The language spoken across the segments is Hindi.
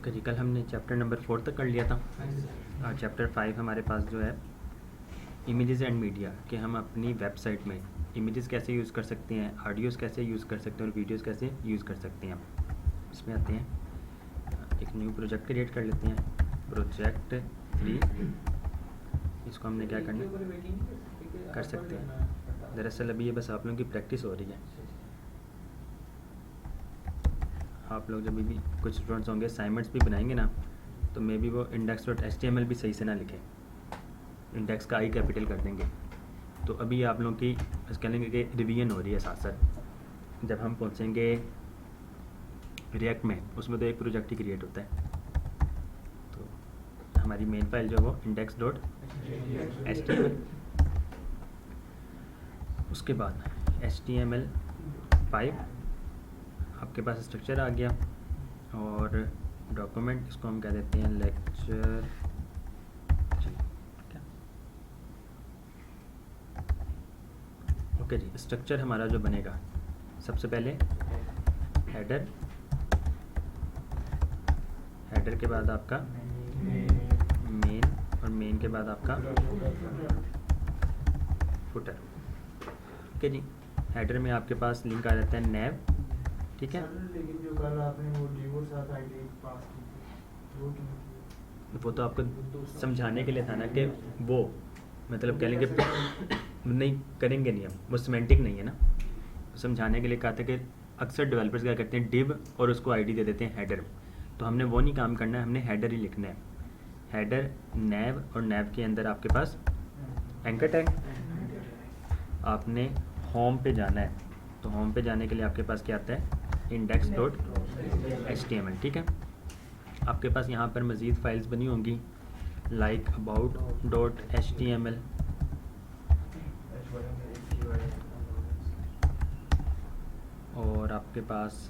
ओके जी, कल हमने चैप्टर नंबर 4 तक कर लिया था और चैप्टर 5 हमारे पास जो है इमेजेस एंड मीडिया कि हम अपनी वेबसाइट में इमेजेस कैसे यूज़ कर सकते हैं, ऑडियोज़ कैसे यूज़ कर सकते हैं और वीडियोज़ कैसे यूज़ कर सकते हैं। इसमें आते हैं, एक न्यू प्रोजेक्ट क्रिएट कर लेते हैं, प्रोजेक्ट 3। इसको हमने क्या करना कर सकते हैं। दरअसल अभी ये बस आप लोगों की प्रैक्टिस हो रही है। आप लोग जब भी कुछ स्टूडेंट्स होंगे असाइनमेंट्स भी बनाएंगे ना, तो मे बी वो index.html भी सही से ना लिखें, इंडेक्स का आई कैपिटल कर देंगे। तो अभी आप लोगों की बस कह लेंगे कि रिवीजन हो रही है साथ साथ। जब हम पहुंचेंगे रिएक्ट में, उसमें तो एक प्रोजेक्ट ही क्रिएट होता है। तो हमारी मेन फाइल जो है वो index.html, उसके बाद HTML5 आपके पास स्ट्रक्चर आ गया और डॉक्यूमेंट, इसको हम कह देते हैं लेक्चर जी। ओके जी, स्ट्रक्चर हमारा जो बनेगा, सबसे पहले हेडर, हेडर के बाद आपका मेन और मेन के बाद आपका फुटर। ओके जी, हेडर में आपके पास लिंक आ जाता है नैव, ठीक है। लेकिन जो कल आपने वो जीवो साथ आईडी पास की थी वो तो आपको समझाने के लिए था ना कि वो मतलब कह लेंगे नहीं करेंगे नहीं, हम वो सिमेंटिक नहीं है ना, समझाने के लिए कहा था कि अक्सर डेवलपर्स क्या करते हैं डिव और उसको आईडी दे देते हैं हेडर। तो हमने वो नहीं काम करना है, हमने हेडर ही लिखना है। हेडर नैव और नैव के अंदर आपके पास एंकर टैग। आपने होम पे जाना है, तो होम पे जाने के लिए आपके पास क्या आता है index.html, ठीक है। आपके पास यहाँ पर मज़ीद फाइल्स बनी होंगी लाइक about.html, और आपके पास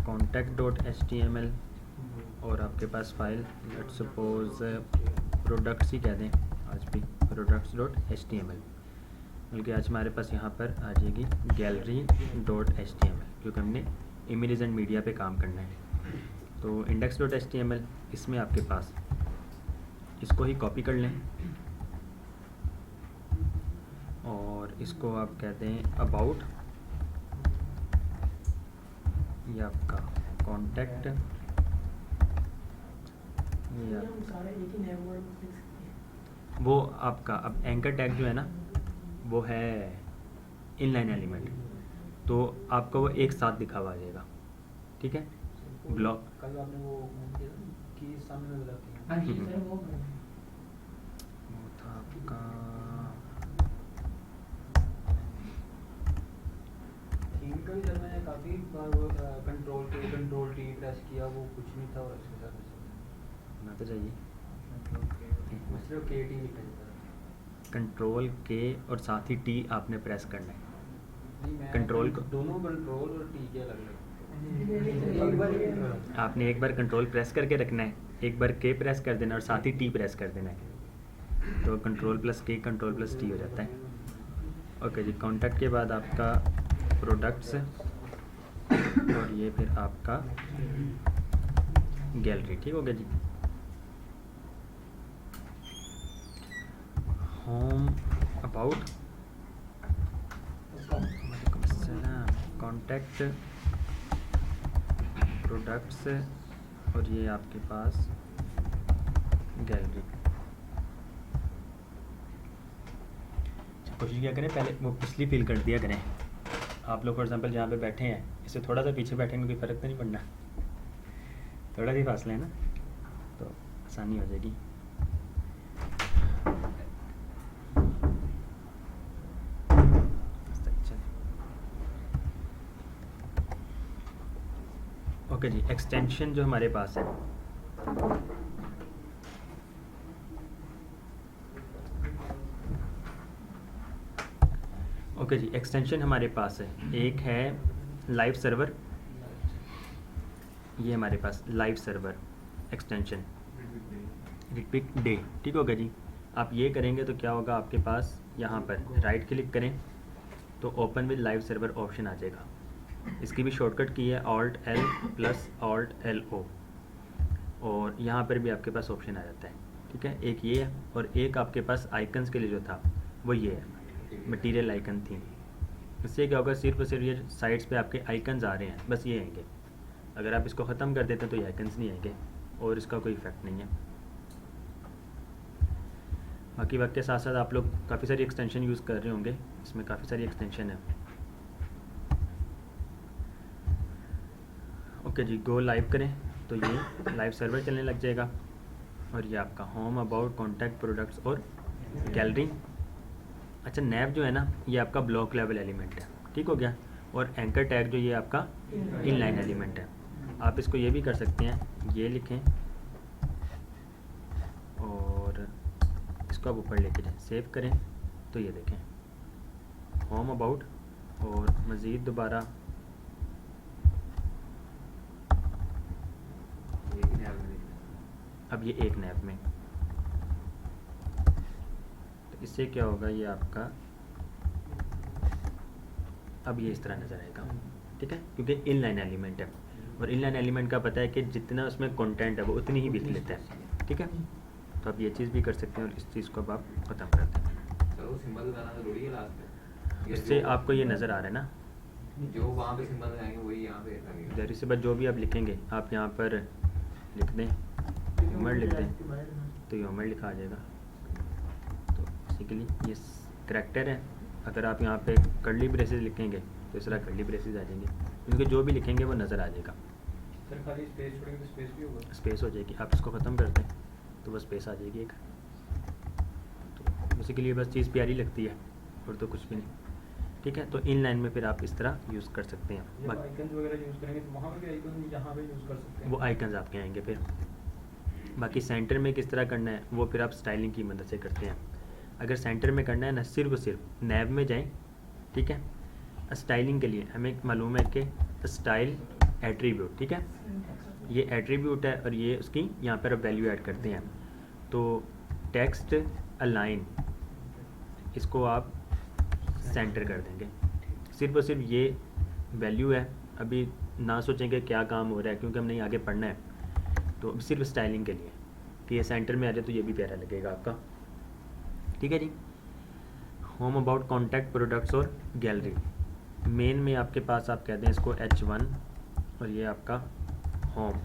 contact.html, और आपके पास फाइल लेट्स सपोज प्रोडक्ट्स ही कह दें आज भी, products.html, बल्कि आज हमारे पास यहाँ पर आ जाएगी gallery.html, क्योंकि हमने इमेजेस एंड मीडिया पे काम करना है। तो index.html, इसमें आपके पास इसको ही कॉपी कर लें और इसको आप कहते हैं अबाउट, ये आपका कॉन्टैक्ट, ये वो आपका अब एंकर टैग जो है ना वो है इनलाइन एलिमेंट, तो आपका वो एक साथ दिखा हुआ आ जाएगा, ठीक है। ब्लॉक कल आपने वो किया था कि सामने में बताते हैं वो था आपका थीम का भी जब मैंने काफ़ी बार वो कंट्रोल टी प्रेस किया, वो कुछ नहीं था और इसके साथ ना तो चाहिए सिर्फ के टी लिखा जाता है। कंट्रोल के और साथ ही टी आपने प्रेस करना है। कंट्रोल को दोनों कंट्रोल और टी के अलग अलग आपने एक बार कंट्रोल प्रेस करके रखना है, एक बार के प्रेस कर देना और साथ ही टी प्रेस कर देना है, तो कंट्रोल प्लस के कंट्रोल प्लस टी हो जाता है। ओके जी, कॉन्टैक्ट के बाद आपका प्रोडक्ट्स और ये फिर आपका गैलरी, ठीक हो गया जी। होम, अबाउट, कॉन्टैक्ट, प्रोडक्ट्स और ये आपके पास गैलरी। कोशिश क्या करें, पहले वो पिछली फिल कर दिया करें। आप लोग फॉर एग्जांपल जहाँ पे बैठे हैं इससे थोड़ा सा पीछे बैठेंगे, कोई फ़र्क तो नहीं पड़ना, थोड़ा सी फासला है ना, तो आसानी हो जाएगी। ओके जी, एक्सटेंशन जो हमारे पास है, ओके जी, एक्सटेंशन हमारे पास है, एक है लाइव सर्वर, ये हमारे पास लाइव सर्वर एक्सटेंशन रिट्विक डे, ठीक होगा जी। आप ये करेंगे तो क्या होगा, आपके पास यहाँ पर राइट क्लिक करें तो open with live server option आ जाएगा। इसकी भी शॉर्टकट की है Alt L plus Alt LO, और यहाँ पर भी आपके पास ऑप्शन आ जाता है, ठीक है। एक ये है और एक आपके पास आइकन्स के लिए जो था वो ये है, मटेरियल आइकन थी। इससे क्या होगा, सिर्फ और सिर्फ ये साइड्स पे आपके आइकन्स आ रहे हैं, बस ये आएंगे। अगर आप इसको ख़त्म कर देते हैं तो ये आइकन्स नहीं आएंगे और इसका कोई इफेक्ट नहीं है। बाकी वक्त के साथ साथ आप लोग काफ़ी सारी एक्सटेंशन यूज़ कर रहे होंगे, इसमें काफ़ी सारी एक्सटेंशन है। ओके जी, गो लाइव करें तो ये लाइव सर्वर चलने लग जाएगा, और ये आपका होम, अबाउट, कॉन्टैक्ट, प्रोडक्ट्स और गैलरी। अच्छा, नैव जो है ना ये आपका ब्लॉक लेवल एलिमेंट है, ठीक हो गया। और एंकर टैग जो ये आपका इनलाइन एलिमेंट है। आप इसको ये भी कर सकते हैं, ये लिखें और इसको आप ऊपर लेके जाएं, सेव करें तो ये देखें होम, अबाउट और मज़ीद दोबारा अब ये एक नैब में। तो इससे क्या होगा, ये आपका अब ये इस तरह नज़र आएगा, ठीक है, क्योंकि इनलाइन एलिमेंट है और इनलाइन एलिमेंट का पता है कि जितना उसमें कंटेंट है वो उतनी ही बिट लेता है, ठीक है। तो आप ये चीज़ भी कर सकते हैं और इस चीज़ को अब आप ख़त्म कर दें। तो सिंबल लगाना ज़रूरी है लास्ट में, इससे आपको ये नज़र आ रहा है ना, जो वहाँ पे सिंबल लगाएंगे वही यहाँ पे लगेगा। जहरी से बात जो भी आप लिखेंगे आप यहाँ पर लिख दें, उमर लिख दें तो ये उमर लिखा आ जाएगा। तो बेसिकली ये करैक्टर है। अगर आप यहाँ पे कर्ली ब्रेसेस लिखेंगे तो इस तरह कर्ली ब्रेसेस आ जाएंगे, क्योंकि जो भी लिखेंगे वो नज़र आ जाएगा। सर खाली स्पेस छोड़ेंगे तो स्पेस भी होगा, स्पेस हो जाएगी, आप इसको ख़त्म कर दें तो बस स्पेस आ जाएगी एक। तो बेसिकली बस चीज़ प्यारी लगती है और तो कुछ भी नहीं, ठीक है। तो इन लाइन में फिर आप इस तरह यूज़ कर सकते हैं। जब आइकन्स वगैरह यूज़ करेंगे तो वहाँ पे भी आइकन यहाँ पे यूज़ कर सकते हैं, वो आइकन्स आपके आएंगे फिर। बाकी सेंटर में किस तरह करना है वो फिर आप स्टाइलिंग की मदद से करते हैं। अगर सेंटर में करना है ना, सिर्फ और सिर्फ नैब में जाएं, ठीक है। स्टाइलिंग के लिए हमें मालूम है कि स्टाइल एट्रीब्यूट, ठीक है, ये एट्रीब्यूट है और ये उसकी यहाँ पर वैल्यू ऐड करते हैं। तो टेक्स्ट अलाइन, इसको आप सेंटर कर देंगे। सिर्फ और सिर्फ ये वैल्यू है, अभी ना सोचेंगे क्या काम हो रहा है क्योंकि हमने नहीं आगे पढ़ना है। तो सिर्फ स्टाइलिंग के लिए कि ये सेंटर में आ जाए तो ये भी प्यारा लगेगा आपका, ठीक है जी। होम, अबाउट, कॉन्टैक्ट, प्रोडक्ट्स और गैलरी। मेन में आपके पास आप कहते हैं इसको H1 और ये आपका होम।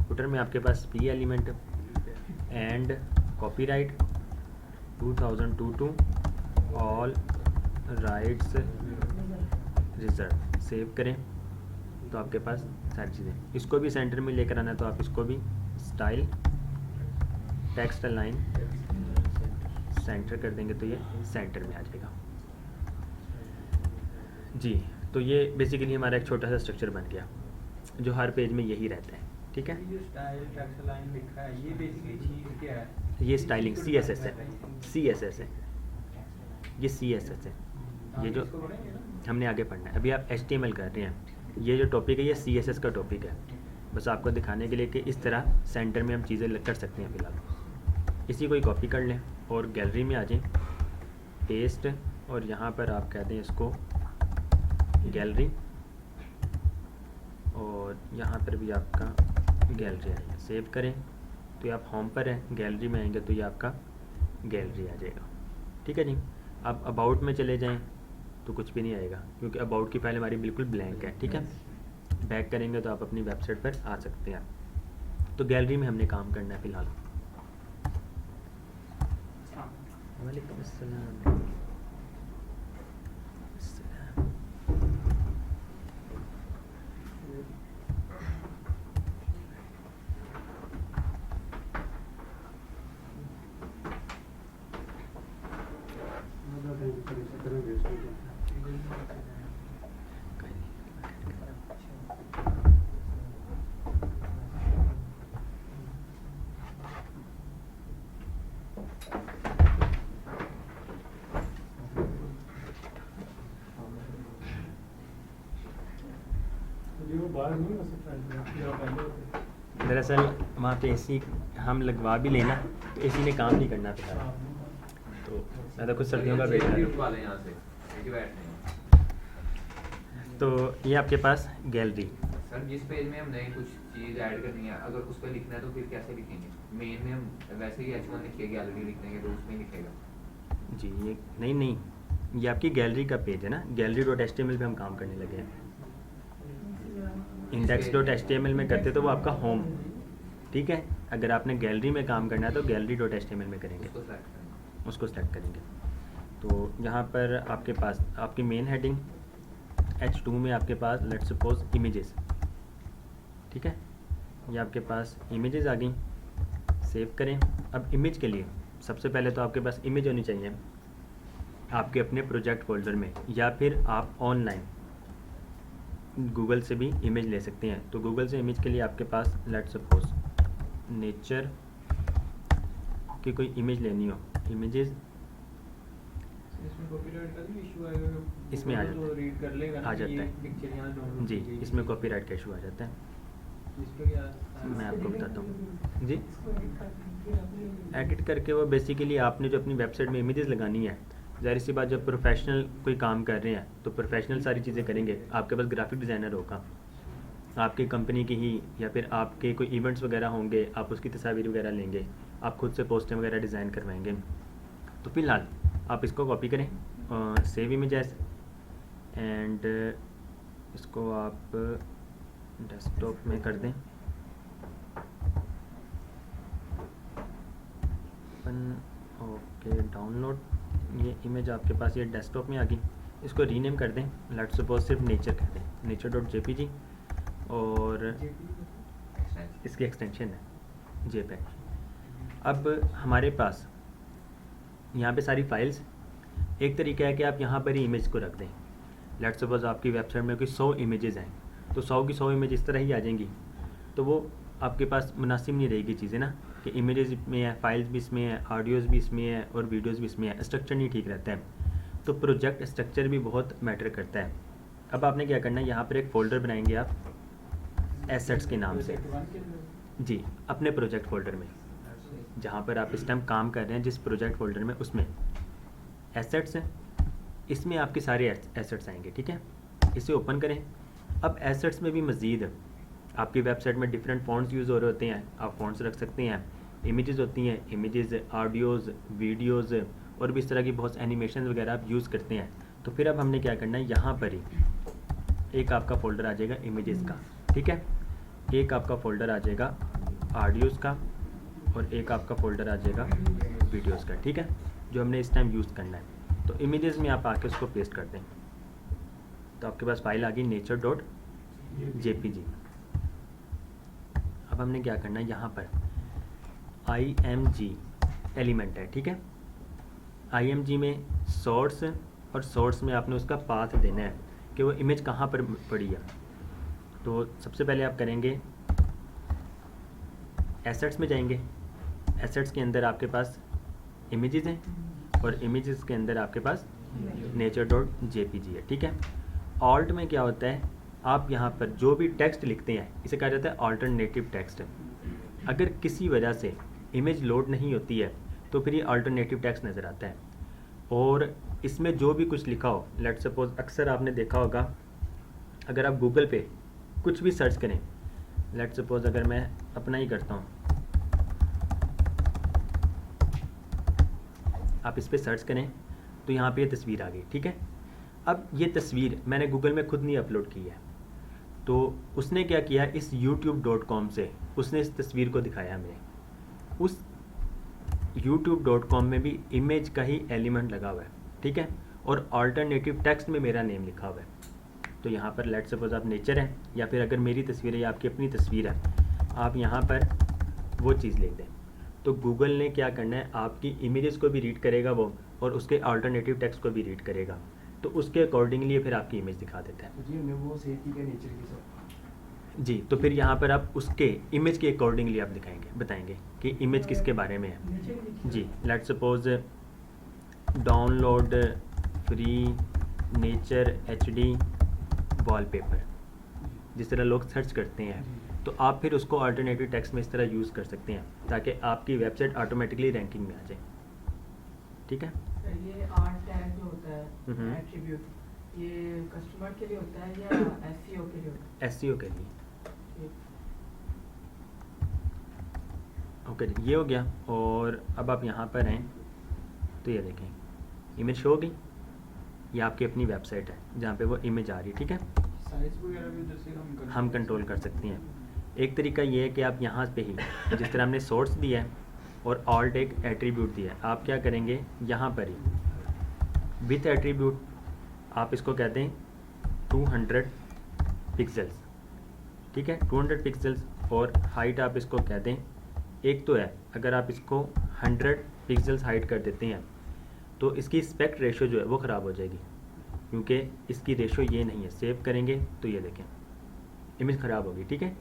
फुटर में आपके पास P element and copyright 2022 all rights reserve. Save करें तो आपके पास सारी चीज़ें। इसको भी सेंटर में लेकर आना है तो आप इसको भी स्टाइल टेक्स्ट लाइन सेंटर कर देंगे तो ये सेंटर में आ जाएगा जी। तो ये बेसिकली हमारा एक छोटा सा स्ट्रक्चर बन गया जो हर पेज में यही रहता है, ठीक है। ये स्टाइल टेक्स्ट लाइन लिखा है, ये बेसिकली चीज़ क्या है? ये स्टाइलिंग CSS है, CSS है, ये CSS है। ये जो इसको पढ़ेंगे ना? हमने आगे पढ़ना है, अभी आप HTML कर रहे हैं। ये जो टॉपिक है ये CSS का टॉपिक है, बस आपको दिखाने के लिए कि इस तरह सेंटर में हम चीज़ें कर सकते हैं। फ़िलहाल इसी को ही कॉपी कर लें और गैलरी में आ जाएं, पेस्ट, और यहाँ पर आप कह दें इसको गैलरी, और यहाँ पर भी आपका गैलरी आएगा। सेव करें तो ये आप होम पर हैं, गैलरी में आएंगे तो ये आपका गैलरी आ जाएगा, ठीक है जी। अब अबाउट में चले जाएं तो कुछ भी नहीं आएगा क्योंकि अबाउट की फाइल हमारी बिल्कुल ब्लैंक है, ठीक है। बैक करेंगे तो आप अपनी वेबसाइट पर आ सकते हैं। तो गैलरी में हमने काम करना है फ़िलहाल। वालेकुम अस्सलाम। दरअसल वहाँ पे AC हम लगवा भी लेना तो AC ने काम नहीं करना फिलहाल, तो मैं तो कुछ सर्दियों का वेट कर रहा हूँ। उठवा लें यहाँ से, यहीं बैठते हैं। तो ये आपके पास गैलरी, सर जिस पेज में हम नए कुछ चीज़ ऐड करनी है अगर उस पर लिखना है तो फिर कैसे लिखेंगे? मेन में हम वैसे ही H1 लिख के गैलरी लिख देंगे तो उसमें लिखेगा। जी ये नहीं, ये आपकी गैलरी का पेज है ना, gallery.html पे हम काम करने लगे हैं। index.html में करते तो वो आपका होम, ठीक है। अगर आपने गैलरी में काम करना है तो gallery.html में करेंगे, उसको सेलेक्ट करेंगे। उसको सेलेक्ट करेंगे। तो यहाँ पर आपके पास आपकी मेन हेडिंग H2 में आपके पास लेट्स सपोज इमेजेस, ठीक है। ये आपके पास इमेजेस आ गई, सेव करें। अब इमेज के लिए सबसे पहले तो आपके पास इमेज होनी चाहिए आपके अपने प्रोजेक्ट फोल्डर में, या फिर आप ऑनलाइन गूगल से भी इमेज ले सकते हैं। तो गूगल से इमेज के लिए आपके पास लेट्स सपोज नेचर की कोई इमेज लेनी हो, इमेजेस इसमें कॉपीराइट का भी इशू आएगा? इसमें आ Google जाता तो रीड कर लेगा ना आ कि जाता ये है पिक्चर यहाँ डाउनलोड जी, की गई इसमें है। कॉपीराइट का इशू आ जाता है। इस पे क्या मैं आपको बताता हूँ जी। एडिट करके वो बेसिकली आपने जो अपनी वेबसाइट में इमेजेस लगानी है, ज़ाहिर सी बात जब प्रोफेशनल कोई काम कर रहे हैं तो प्रोफेशनल सारी चीज़ें करेंगे। आपके पास ग्राफिक डिज़ाइनर होगा आपकी कंपनी की ही, या फिर आपके कोई इवेंट्स वगैरह होंगे, आप उसकी तस्वीर वगैरह लेंगे, आप खुद से पोस्टें वगैरह डिज़ाइन करवाएंगे। तो फिलहाल आप इसको कॉपी करें, सेव इमेज एज, एंड इसको आप डेस्कटॉप में कर दें। ओके डाउनलोड, ये इमेज आपके पास ये डेस्कटॉप में आ गई। इसको रीनेम कर दें, लेट्स सपोज सिर्फ नेचर कर दें, nature.jpg, और इसकी एक्सटेंशन है JPEG। अब हमारे पास यहाँ पे सारी फाइल्स, एक तरीका है कि आप यहाँ पर ही इमेज को रख दें। लेट्स सपोज आपकी वेबसाइट में कोई 100 इमेजेस हैं, तो 100 की 100 इमेज इस तरह ही आ जाएंगी। तो वो आपके पास मुनासिब नहीं रहेगी चीज़ें ना, कि इमेजेस में है, फाइल्स भी इसमें है, ऑडियोज़ भी इसमें है और वीडियोज़ भी इसमें है, स्ट्रक्चर नहीं ठीक रहता है। तो प्रोजेक्ट स्ट्रक्चर भी बहुत मैटर करता है। अब आपने क्या करना है, यहाँ पर एक फ़ोल्डर बनाएंगे आप एसेट्स के नाम से, जी, अपने प्रोजेक्ट फ़ोल्डर में, जहाँ पर आप इस टाइम काम कर रहे हैं जिस प्रोजेक्ट फ़ोल्डर में, उसमें एसेट्स हैं, इसमें आपके सारे एसेट्स आएंगे, ठीक है। इसे ओपन करें। अब एसेट्स में भी मज़ीद आपकी वेबसाइट में डिफरेंट फ़ॉन्ट्स यूज़ हो रहे होते हैं, आप फ़ॉन्ट्स रख सकते हैं। इमेजेस होती हैं, इमेजेस, ऑडियोज़, वीडियोज़ और भी इस तरह की बहुत एनिमेशन वगैरह आप यूज़ करते हैं। तो फिर अब हमने क्या करना है, यहाँ पर ही एक आपका फ़ोल्डर आ जाएगा इमेजेस का, ठीक है, एक आपका फ़ोल्डर आ जाएगा ऑडियोज़ का, और एक आपका फ़ोल्डर आ जाएगा वीडियोज़ का, ठीक है, जो हमने इस टाइम यूज़ करना है। तो इमेजेस में आप आके उसको पेस्ट कर दें, तो आपके पास फाइल आ गई nature.jpg। अब हमने क्या करना है, यहाँ पर img एलिमेंट है, ठीक है। img में सोर्स, और सोर्स में आपने उसका पाथ देना है कि वो इमेज कहाँ पर पड़ी है। तो सबसे पहले आप करेंगे एसेट्स में जाएंगे, एसेट्स के अंदर आपके पास इमेजेस हैं, और इमेजेस के अंदर आपके पास nature.jpg है, ठीक है। ऑल्ट में क्या होता है, आप यहाँ पर जो भी टेक्स्ट लिखते हैं इसे कहा जाता है अल्टरनेटिव टेक्स्ट। अगर किसी वजह से इमेज लोड नहीं होती है तो फिर ये अल्टरनेटिव टेक्स्ट नज़र आता है। और इसमें जो भी कुछ लिखा हो, लेट्स सपोज अक्सर आपने देखा होगा, अगर आप गूगल पे कुछ भी सर्च करें, लेट्स सपोज अगर मैं अपना ही करता हूँ, आप इस पर सर्च करें तो यहाँ पे ये तस्वीर आ गई, ठीक है। अब ये तस्वीर मैंने गूगल में खुद नहीं अपलोड की है, तो उसने क्या किया, इस youtube.com से उसने इस तस्वीर को दिखाया हमें। उस youtube.com में भी इमेज का ही एलिमेंट लगा हुआ है, ठीक है, और अल्टरनेटिव टेक्स्ट में मेरा नेम लिखा हुआ है। तो यहाँ पर लेट्स सपोज आप नेचर है, या फिर अगर मेरी तस्वीर है या आपकी अपनी तस्वीर है, आप यहाँ पर वो चीज़ लिख दें। तो गूगल ने क्या करना है, आपकी इमेजेस को भी रीड करेगा वो, और उसके अल्टरनेटिव टेक्स्ट को भी रीड करेगा, तो उसके अकॉर्डिंगली फिर आपकी इमेज दिखा देता है। जी हमने वो सेव की नेचर की सर। जी, तो फिर यहाँ पर आप उसके इमेज के अकॉर्डिंगली आप दिखाएंगे, बताएंगे कि इमेज किसके बारे में है। जी, let's suppose download free nature HD wallpaper, जिस तरह लोग सर्च करते हैं, तो आप फिर उसको अल्टरनेटिव टेक्स्ट में इस तरह यूज़ कर सकते हैं ताकि आपकी वेबसाइट ऑटोमेटिकली रैंकिंग में आ जाए, ठीक है। ये आर्ट टैग जो होता है हम्म। एट्रीब्यूट, ये कस्टमर के लिए होता है या एसईओ के लिए होता एसईओ के लिए। है? ओके जी, ये हो गया। और अब आप यहाँ पर हैं तो ये देखें इमेज शो हो गई। ये आपकी अपनी वेबसाइट है जहाँ पे वो इमेज आ रही है, ठीक है। साइज वगैरह भी जैसे हम कंट्रोल कर सकते हैं। एक तरीका ये है कि आप यहाँ पे ही जिस तरह हमने सोर्स दिया है और ऑल्ट एक एट्रीब्यूट दिया है, आप क्या करेंगे यहाँ पर ही विथ एट्रीब्यूट आप इसको कहते हैं 200 पिक्सल्स, ठीक है, 200 पिक्सल्स। और हाइट आप इसको कहते हैं, एक तो है अगर आप इसको 100 पिक्सल्स हाइट कर देते हैं तो इसकी स्पेक्ट रेशो जो है वो ख़राब हो जाएगी, क्योंकि इसकी रेशो ये नहीं है। सेव करेंगे तो ये देखें इमेज ख़राब होगी, ठीक है।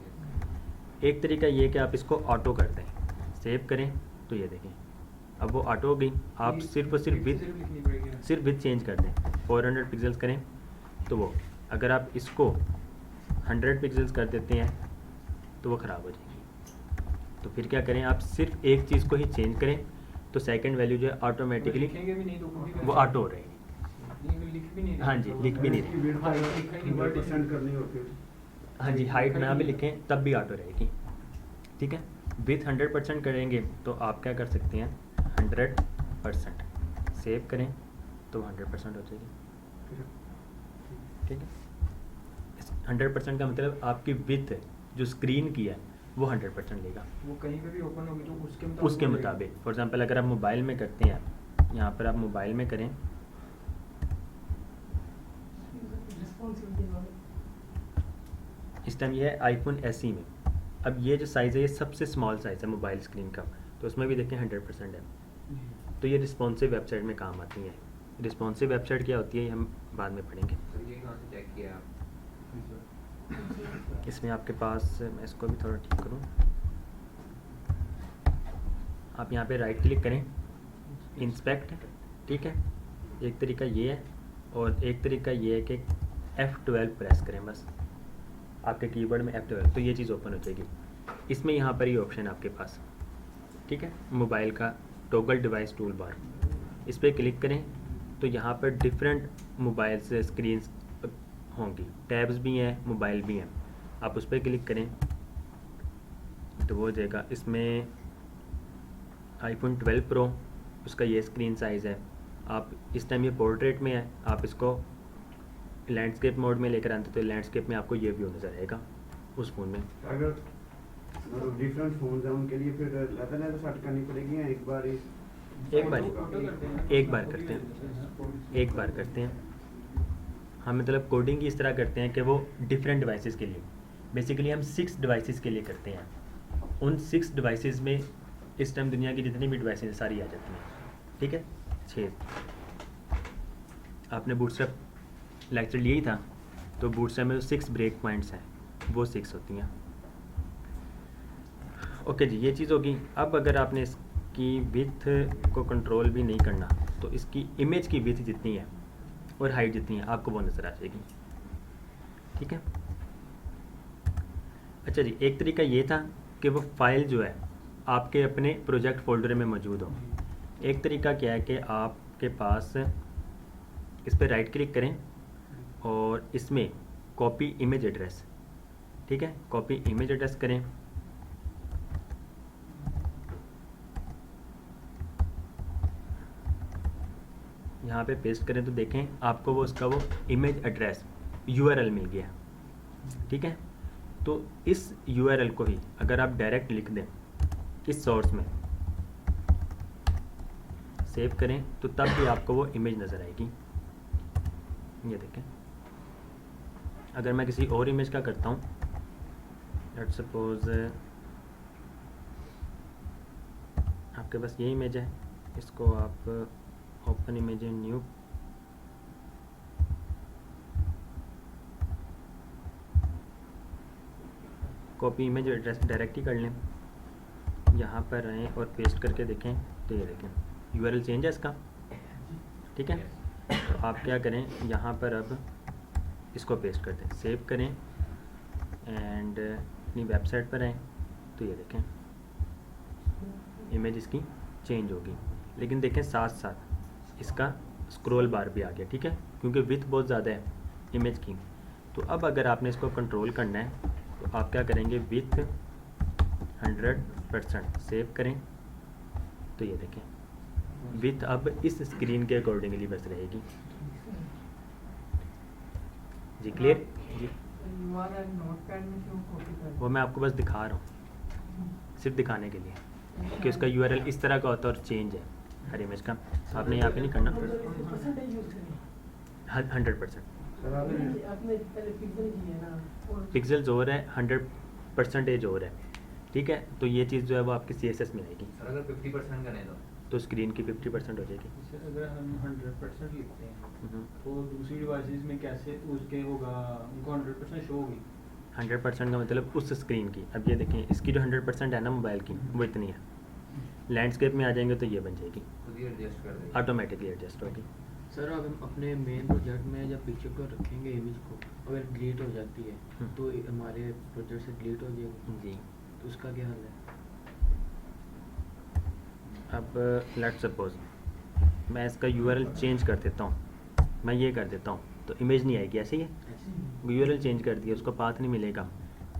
एक तरीका ये कि आप इसको ऑटो कर दें, सेव करें तो ये देखें अब वो ऑटो हो गई। आप सिर्फ और सिर्फ विथ चेंज कर दें, 400 पिक्सल्स करें तो वो, अगर आप इसको 100 पिक्सल्स कर देते हैं तो वो ख़राब हो जाएगी। तो फिर क्या करें, आप सिर्फ एक चीज़ को ही चेंज करें तो सेकंड वैल्यू जो है ऑटोमेटिकली वो ऑटो हो रहेगी। हाँ जी, लिख भी नहीं रही। 100% करनी होती है। हाँ जी, हाइट ना भी लिखें तब भी ऑटो रहेगी, ठीक है। विथ 100% करेंगे तो आप क्या कर सकते हैं 100%, सेव करें तो 100% हो जाएगी, ठीक है। 100% का मतलब आपकी विथ जो स्क्रीन की है वो 100% लेगा वो कहीं पे भी ओपन होगी तो उसके मुताबिक। फॉर एग्जांपल अगर आप मोबाइल में करते हैं, यहाँ पर आप मोबाइल में करें, इस टाइम ये है आईफोन SE में। अब ये जो साइज़ है ये सबसे स्मॉल साइज़ है मोबाइल स्क्रीन का, तो उसमें भी देखें 100% है। तो ये रिस्पॉन्सिव वेबसाइट में काम आती है। रिस्पॉन्सिव वेबसाइट क्या होती है ये हम बाद में पढ़ेंगे। तो ये कहाँ से चेक किया आप? इसमें आपके पास, मैं इसको भी थोड़ा ठीक करूँ, आप यहाँ पे राइट क्लिक करें, इंस्पेक्ट, ठीक है। एक तरीका ये है और एक तरीका ये है कि F12 प्रेस करें बस आपके कीबोर्ड में F12, तो ये चीज़ ओपन हो जाएगी। इसमें यहाँ पर ये ऑप्शन है आपके पास, ठीक है, मोबाइल का टॉगल डिवाइस टूल बार, इस पर क्लिक करें तो यहाँ पर डिफरेंट मोबाइल से स्क्रीन्स होंगी, टैब्स भी हैं, मोबाइल भी हैं। आप उस पर क्लिक करें तो वो हो जाएगा। इसमें आईफोन 12 प्रो उसका ये स्क्रीन साइज़ है। आप इस टाइम ये पोर्ट्रेट में है, आप इसको लैंडस्केप मोड में लेकर आते तो लैंडस्केप में आपको ये व्यू नज़र आएगा उस फ़ोन में। अगर डिफरेंट फोन्स हैं उनके लिए फिर लेवल सेट करनी पड़ेगी या एक बार ही? एक बार करते हैं हम, मतलब कोडिंग की इस तरह करते हैं कि वो डिफरेंट डिवाइसेस के लिए, बेसिकली हम 6 डिवाइसेस के लिए करते हैं। उन 6 डिवाइसेस में इस टाइम दुनिया की जितनी भी डिवाइसेस हैं सारी आ जाती हैं, ठीक है। 6 आपने बूटस्ट्रैप लेक्चर लिया ही था, तो बूटस्ट्रैप में जो 6 ब्रेक पॉइंट्स हैं वो 6 होती हैं। ओके जी, ये चीज़ होगी। अब अगर आपने इसकी विथ को कंट्रोल भी नहीं करना तो इसकी इमेज की विथ जितनी है और हाइट जितनी है आपको वो नज़र आ जाएगी, ठीक है। अच्छा जी, एक तरीका ये था कि वो फाइल जो है आपके अपने प्रोजेक्ट फोल्डर में मौजूद हो। एक तरीका क्या है कि आपके पास इस पर राइट क्लिक करें और इसमें कॉपी इमेज एड्रेस, ठीक है, कॉपी इमेज एड्रेस करें। यहाँ पे पेस्ट करें तो देखें आपको वो उसका वो इमेज एड्रेस URL मिल गया, ठीक है। तो इस URL को ही अगर आप डायरेक्ट लिख दें इस सोर्स में, सेव करें तो तब भी आपको वो इमेज नज़र आएगी। ये देखें, अगर मैं किसी और इमेज का करता हूँ, लेट्स सपोज आपके पास ये इमेज है, इसको आप open image in new, copy image address direct ही कर लें, यहाँ पर रहें और पेस्ट करके देखें तो ये देखें URL चेंज है इसका, ठीक है। तो आप क्या करें, यहाँ पर अब इसको पेस्ट कर दें, सेव करें एंड अपनी वेबसाइट पर आएँ तो ये देखें इमेज इसकी चेंज होगी। लेकिन देखें साथ साथ इसका स्क्रॉल बार भी आ गया, ठीक है, क्योंकि विथ बहुत ज़्यादा है इमेज की। तो अब अगर आपने इसको कंट्रोल करना है तो आप क्या करेंगे, विथ 100% सेव करें। तो ये देखें विथ अब इस स्क्रीन के अकॉर्डिंगली बस रहेगी। जी क्लियर जी। URL नोटपैड में क्यों कॉपी कर वो मैं आपको बस दिखा रहा हूँ, सिर्फ दिखाने के लिए कि उसका URL इस तरह का होता है और चेंज है हर इमेज का। आपने यहाँ पे नहीं करना 100%। सर आपने आपने पहले पिक्सल किए ना और पिक्सल्स और है, 100% और है, ठीक है। तो ये चीज़ जो है वो आपकी CSS में आएगी, सर अगर 50% करें तो स्क्रीन की 50% हो जाएगी। जैसे अगर हम 100% लिखते हैं हम्म। तो दूसरी डिवाइसेस में कैसे उसके होगा, उनको 100% शो होगी? 100% का मतलब उस स्क्रीन की। अब ये देखें इसकी जो 100% है ना मोबाइल की, वो इतनी है। लैंडस्केप में आ जाएंगे तो ये बन जाएगी, खुद ही एडजस्ट कर देगा। ऑटोमेटिकली एडजस्ट होगी। सर अब हम अपने मेन प्रोजेक्ट में जब पीछे को रखेंगे इमेज को, अगर डिलीट हो जाती है तो हमारे प्रोजेक्ट से डिलीट हो जाएगी, जी। तो उसका क्या हल है? अब लेट्स सपोज मैं इसका URL चेंज कर देता हूँ, मैं ये कर देता हूँ, तो इमेज नहीं आएगी, ऐसे ही है। URL चेंज कर दिया, उसको पाथ नहीं मिलेगा,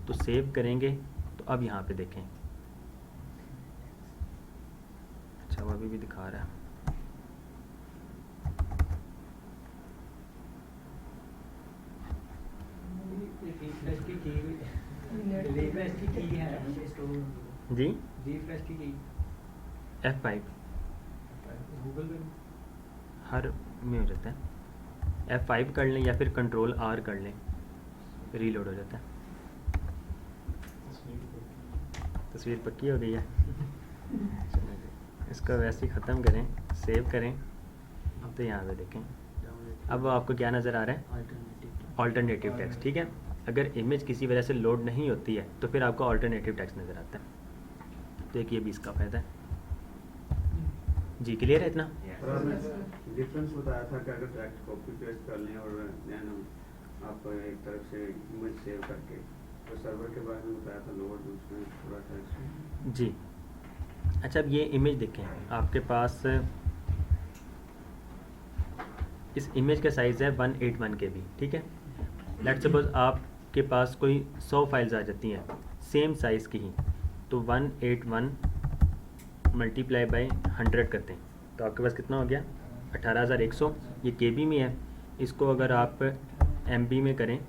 तो सेव करेंगे। तो अब यहाँ पे देखें, अच्छा वो अभी भी दिखा रहा है। रिफ्रेश की की है जी रिफ्रेश की F5 गूगल पे हर में हो जाता है। F5 कर लें या फिर कंट्रोल R कर लें, रीलोड हो जाता है। तस्वीर पक्की हो गई है। चलो जी, इसको वैसे ही ख़त्म करें, सेव करें। अब तो यहाँ पे देखें, अब आपको क्या नज़र आ रहा है, ऑल्टरनेटिव टेक्स्ट, ठीक है। अगर इमेज किसी वजह से लोड नहीं होती है तो फिर आपको ऑल्टरनेटिव टेक्स्ट नज़र आता है। तो एक ये भी इसका फ़ायदा है। जी क्लियर है इतना? सर आपने डिफरेंस बताया था कि अगर डायरेक्ट कॉपी पेस्ट कर लें और देन आप एक तरफ से इमेज सेव करके, तो सर्वर के बारे में बताया था लोड, उसमें थोड़ा सा जी। अच्छा अब ये इमेज देखें, आपके पास इस इमेज का साइज़ है 181 KB, ठीक है। लेट्स सपोज आपके पास कोई 100 फाइल्स आ जाती हैं सेम साइज़ की ही, तो 181 मल्टीप्लाई बाई 100 करते हैं तो आपके पास कितना हो गया, 18,100। ये KB में है, इसको अगर आप MB में करें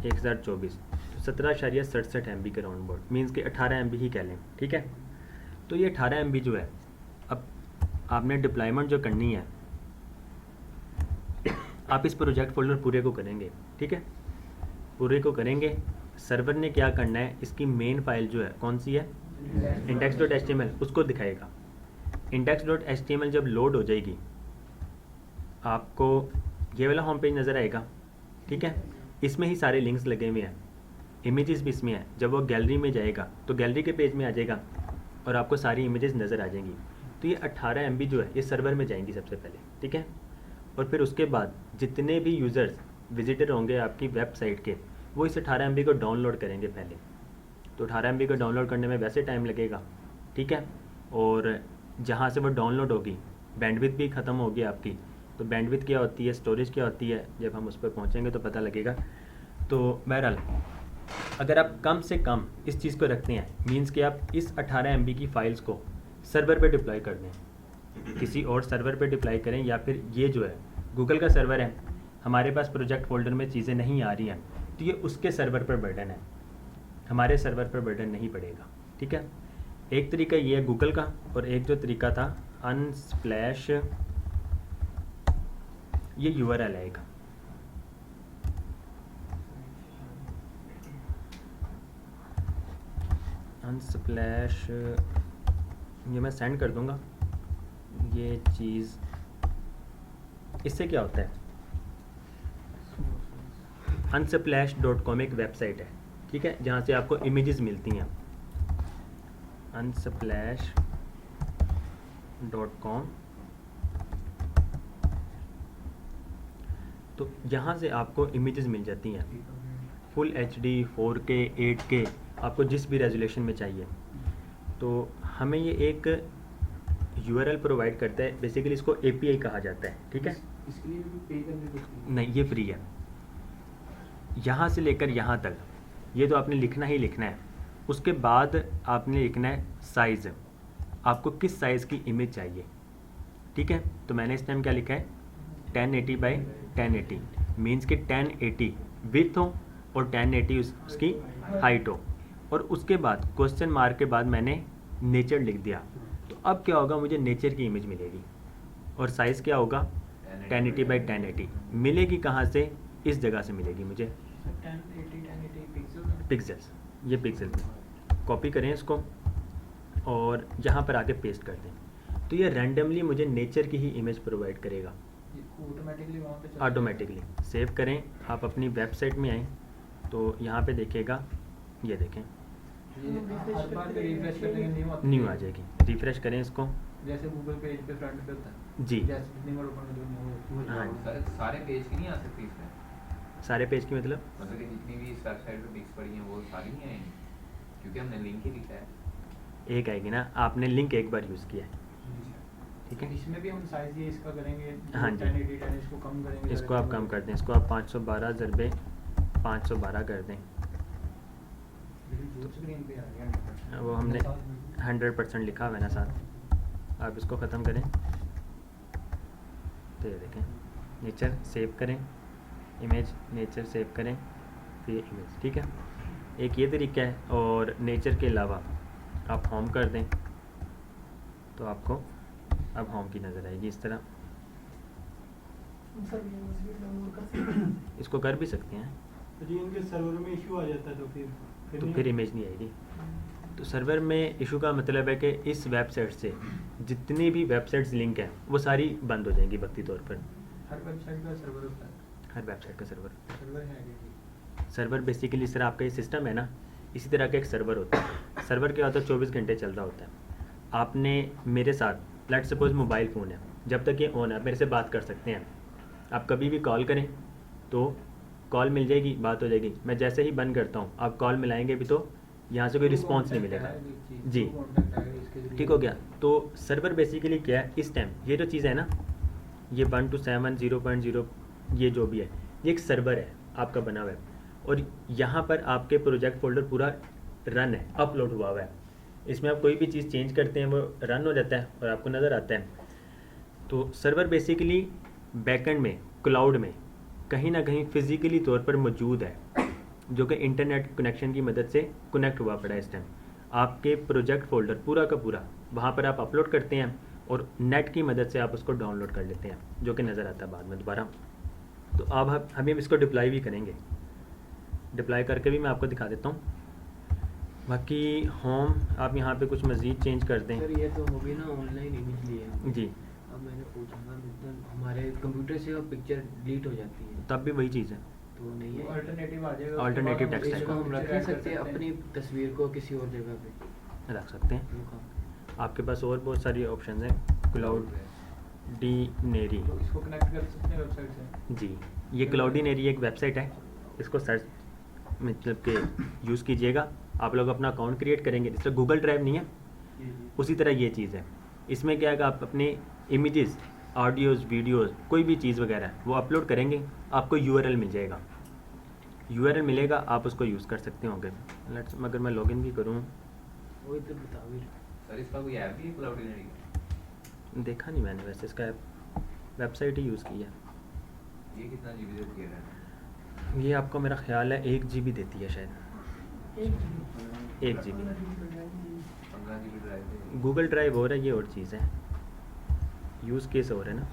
1024, तो 17.67 MB के राउंड बोर्ड, मीन्स कि 18 MB ही कह लें, ठीक है। तो ये 18 MB जो है, अब आपने डिप्लॉयमेंट जो करनी है, आप इस प्रोजेक्ट फोल्डर पूरे को करेंगे, ठीक है, पूरे को करेंगे। सर्वर ने क्या करना है, इसकी मेन फाइल जो है कौन सी है, index.html, उसको दिखाएगा। index.html जब लोड हो जाएगी आपको ये वाला होम पेज नज़र आएगा, ठीक है। इसमें ही सारे लिंक्स लगे हुए हैं, इमेजेस भी इसमें है। जब वो गैलरी में जाएगा तो गैलरी के पेज में आ जाएगा और आपको सारी इमेजेस नज़र आ जाएंगी। तो ये 18 MB जो है ये सर्वर में जाएंगी सबसे पहले, ठीक है। और फिर उसके बाद जितने भी यूज़र्स विजिटर होंगे आपकी वेबसाइट के, वो इस 18 MB को डाउनलोड करेंगे पहले। तो 18 MB को डाउनलोड करने में वैसे टाइम लगेगा, ठीक है। और जहाँ से वो डाउनलोड होगी बैंडविड्थ भी ख़त्म होगी आपकी। तो बैंडविड्थ क्या होती है, स्टोरेज क्या होती है, जब हम उस पर पहुँचेंगे तो पता लगेगा। तो बहरहाल अगर आप कम से कम इस चीज़ को रखते हैं, मीन्स कि आप इस 18 MB की फ़ाइल्स को सर्वर पे डिप्लॉय कर दें, किसी और सर्वर पे डिप्लॉय करें, या फिर ये जो है गूगल का सर्वर है, हमारे पास प्रोजेक्ट फोल्डर में चीज़ें नहीं आ रही हैं तो ये उसके सर्वर पर बर्डन है, हमारे सर्वर पर बर्डन नहीं पड़ेगा, ठीक है। एक तरीका ये है गूगल का, और एक जो तरीका था अनस्प्लैश, ये URL है एक, अनस्प्लैश, ये मैं सेंड कर दूंगा। ये चीज़, इससे क्या होता है, unsplash.com एक वेबसाइट है, ठीक है, जहाँ से आपको इमेजेस मिलती हैं। unsplash.com, तो यहाँ से आपको इमेजेस मिल जाती हैं फुल HD 4K 8K, आपको जिस भी रेजोल्यूशन में चाहिए। तो हमें ये एक यूआरएल प्रोवाइड करता है, बेसिकली इसको एपीआई कहा जाता है, ठीक है। इसके लिए भी पे करने पड़ती है? नहीं, ये फ्री है। यहाँ से लेकर यहाँ तक ये तो आपने लिखना ही लिखना है। उसके बाद आपने लिखना है साइज़, आपको किस साइज़ की इमेज चाहिए, ठीक है। तो मैंने इस टाइम क्या लिखा है 1080 बाई 1080, मीन्स कि 1080 विथ हो और 1080 उसकी हाइट हो। और उसके बाद क्वेश्चन मार्क के बाद मैंने नेचर लिख दिया। तो अब क्या होगा, मुझे नेचर की इमेज मिलेगी और साइज़ क्या होगा 1080 बाई 1080। मिलेगी कहाँ से, इस जगह से मिलेगी मुझे, 1080 पिक्सल। पिक्सेल्स, ये पिक्सल में कॉपी करें इसको और यहाँ पर आके पेस्ट कर दें। तो ये रैंडमली मुझे नेचर की ही इमेज प्रोवाइड करेगा ऑटोमेटिकली वहाँ पे चला ऑटोमेटिकली। सेव करें, आप अपनी वेबसाइट में आएँ तो यहाँ पे देखिएगा, ये देखें जाएगा। ये हर बार पे रिफ्रेश करने के न्यू आ जाएगी। रिफ़्रेश करें इसको जैसे गूगल पेज पे फ्रंट पे होता है, जी। जैसे जितनी बार ओपन करो न्यू हाँ। सारे पेज की नहीं आ सकती इसमें, सारे पेज की मतलब मतलब कि जितनी भी इस वेबसाइट पे पिक्स पड़ी हैं वो सारी नहीं आएंगी, क्योंकि हमने लिंक ही लिखा है। एक आएगी ना, आपने लिंक एक बार यूज़ किया है, ठीक है। इसमें भी हम साइज ये इसका करेंगे, हाँ जी। 1080 10 इसको कम करेंगे, इसको आप कम कर दें, इसको आप 512 ज़रबे 512 कर दें। स्क्रीन पे आ गया वो हमने 100% लिखा हुआ है ना साथ। आप इसको ख़त्म करें तो ये देखें, नेचर सेव करें, इमेज नेचर सेव करें, फिर ये इमेज, ठीक है। एक ये तरीका है। और नेचर के अलावा आप होम कर दें तो आपको अब होम की नज़र आएगी इस तरह। सर ये मुझे डाउनलोड कर सकते हैं? इसको कर भी सकते हैं, तो जी उनके सर्वर में इशू आ जाता है तो फिर तो फिर इमेज नहीं आएगी। तो सर्वर में इशू का मतलब है कि इस वेबसाइट से जितनी भी वेबसाइट्स लिंक हैं वो सारी बंद हो जाएंगी वक्ती तौर पर। हर वेबसाइट का सर्वर होता है, हर वेबसाइट का सर्वर, सर्वर है कि सर्वर बेसिकली इस तरह आपका ये सिस्टम है ना, इसी तरह का एक सर्वर होता है। सर्वर क्या होता है 24 घंटे चल रहा होता है। आपने मेरे साथ लेट्स सपोज मोबाइल फ़ोन है, जब तक ये ऑन है मेरे से बात कर सकते हैं। आप कभी भी कॉल करें तो कॉल मिल जाएगी, बात हो जाएगी। मैं जैसे ही बंद करता हूँ आप कॉल मिलाएंगे भी तो यहाँ से कोई रिस्पॉन्स नहीं मिलेगा जी, ठीक हो गया। तो सर्वर बेसिकली क्या है इस टाइम, ये जो चीज़ है ना, ये 1 to 7 0.0 ये जो भी है, ये एक सर्वर है आपका बना हुआ है। और यहाँ पर आपके प्रोजेक्ट फोल्डर पूरा रन है, अपलोड हुआ हुआ है। इसमें आप कोई भी चीज़ चेंज करते हैं वो रन हो जाता है और आपको नज़र आता है। तो सर्वर बेसिकली बैकएंड में, क्लाउड में कहीं ना कहीं फिज़िकली तौर पर मौजूद है, जो कि इंटरनेट कनेक्शन की मदद से कनेक्ट हुआ पड़ा है इस टाइम। आपके प्रोजेक्ट फोल्डर पूरा का पूरा वहाँ पर आप अपलोड करते हैं और नेट की मदद से आप उसको डाउनलोड कर लेते हैं, जो कि नज़र आता है बाद में दोबारा। तो अब हम इसको डिप्लॉय भी करेंगे, डिप्लॉय करके भी मैं आपको दिखा देता हूँ। बाकी होम आप यहाँ पे कुछ मज़ीद चेंज कर दें। सर ये तो होगी ना ऑनलाइन इमेज लिए। जी, अब मैंने पूछा था मतलब हमारे कंप्यूटर से अब पिक्चर डिलीट हो जाती है तब भी वही चीज़ है, तो नहीं है अल्टरनेटिव आ जाएगा। Alternative text इसको आएगा। हम रख नहीं सकते अपनी तस्वीर को किसी और जगह पे रख सकते हैं। वो काम। आपके पास और बहुत सारी ऑप्शन हैं। क्लाउडिनेरी, तो इसको कनेक्ट कर सकते हैं वेबसाइट से। जी, ये क्लाउडिनेरी एक वेबसाइट है, इसको सर्च मतलब के यूज़ कीजिएगा। आप लोग अपना अकाउंट क्रिएट करेंगे, जिस तरह गूगल ड्राइव नहीं है उसी तरह ये चीज़ है। इसमें क्या है कि आप अपने इमेजेस, ऑडियोज़, वीडियोज़, कोई भी चीज़ वगैरह वो अपलोड करेंगे, आपको यूआरएल मिल जाएगा। यूआरएल मिलेगा, आप उसको यूज़ कर सकते होंगे। लेट्स अगर मैं लॉगिन भी करूँ, वो इधर बता भी सर इसका कोई ऐप भी है क्लाउडिनेरी का? देखा नहीं मैंने वैसे इसका वेबसाइट ही यूज़ की है। ये कितना जीबी देती है? ये आपको मेरा ख्याल है 1 GB देती है शायद, 1 GB। 15 जीबी ड्राइव है। गूगल ड्राइव हो रहा है, ये और चीज़ है, यूज़ केस हो रहा है ना।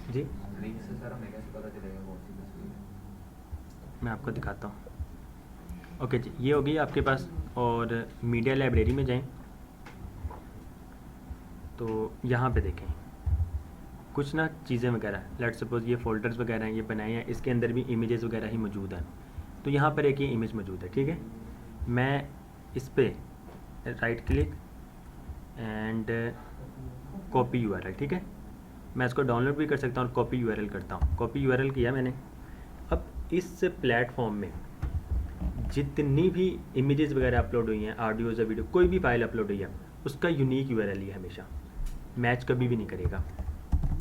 जी, लिंक से सर हमें कैसे पता चलेगा कौन सी तस्वीर है? मैं आपको दिखाता हूँ। ओके जी, ये होगी आपके पास। और मीडिया लाइब्रेरी में जाएं तो यहाँ पे देखें कुछ ना चीज़ें वगैरह, लेट सपोज ये फ़ोल्डर्स वगैरह हैं, ये बनाए हैं, इसके अंदर भी इमेजेस वगैरह ही मौजूद हैं। तो यहाँ पर एक ये इमेज मौजूद है, ठीक है। मैं इस पर right click and copy URL, ठीक है। मैं इसको डाउनलोड भी कर सकता हूँ और कॉपी यूआरएल करता हूँ। कॉपी यूआरएल किया मैंने। अब इस प्लेटफॉर्म में जितनी भी इमेजेस वगैरह अपलोड हुई हैं, ऑडियोज़ या वीडियो, कोई भी फाइल अपलोड हुई है, उसका यूनिक यूआरएल ही है, हमेशा मैच कभी भी नहीं करेगा।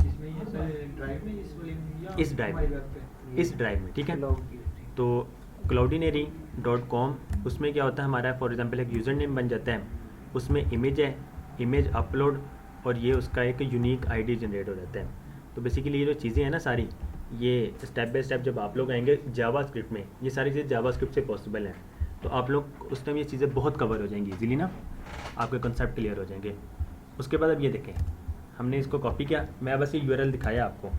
इसमें ये सर ड्राइव में इस वाले में या इस ड्राइव हमारी में, वेब पे? इस ड्राइव में, ठीक है। Cloud की। तो cloudinary.com, उसमें क्या होता है हमारा, फॉर एग्जांपल एक यूज़र नेम बन जाता है, उसमें इमेज है, इमेज अपलोड, और ये उसका एक यूनिक आईडी जनरेट हो जाता है। तो बेसिकली ये जो चीज़ें हैं ना सारी, ये स्टेप बाय स्टेप जब आप लोग आएंगे जावास्क्रिप्ट में, ये सारी चीज़ें जावास्क्रिप्ट से पॉसिबल हैं। तो आप लोग उस टाइम ये चीज़ें बहुत कवर हो जाएंगी इजीली ना, आपके कंसेप्ट क्लियर हो जाएंगे। उसके बाद अब ये देखें, हमने इसको कॉपी किया, मैं बस ये यूआरएल दिखाया आपको।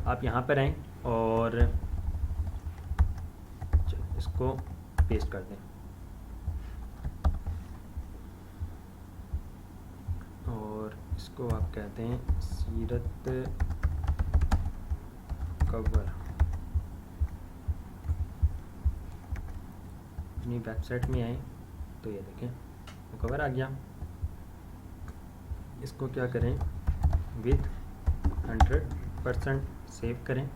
आप यहाँ पर आएँ और इसको पेस्ट कर दें, और इसको आप कहते हैं सीरत कवर। अपनी वेबसाइट में आए तो ये देखें वो कवर आ गया। इसको क्या करें, विथ 100% सेव करें,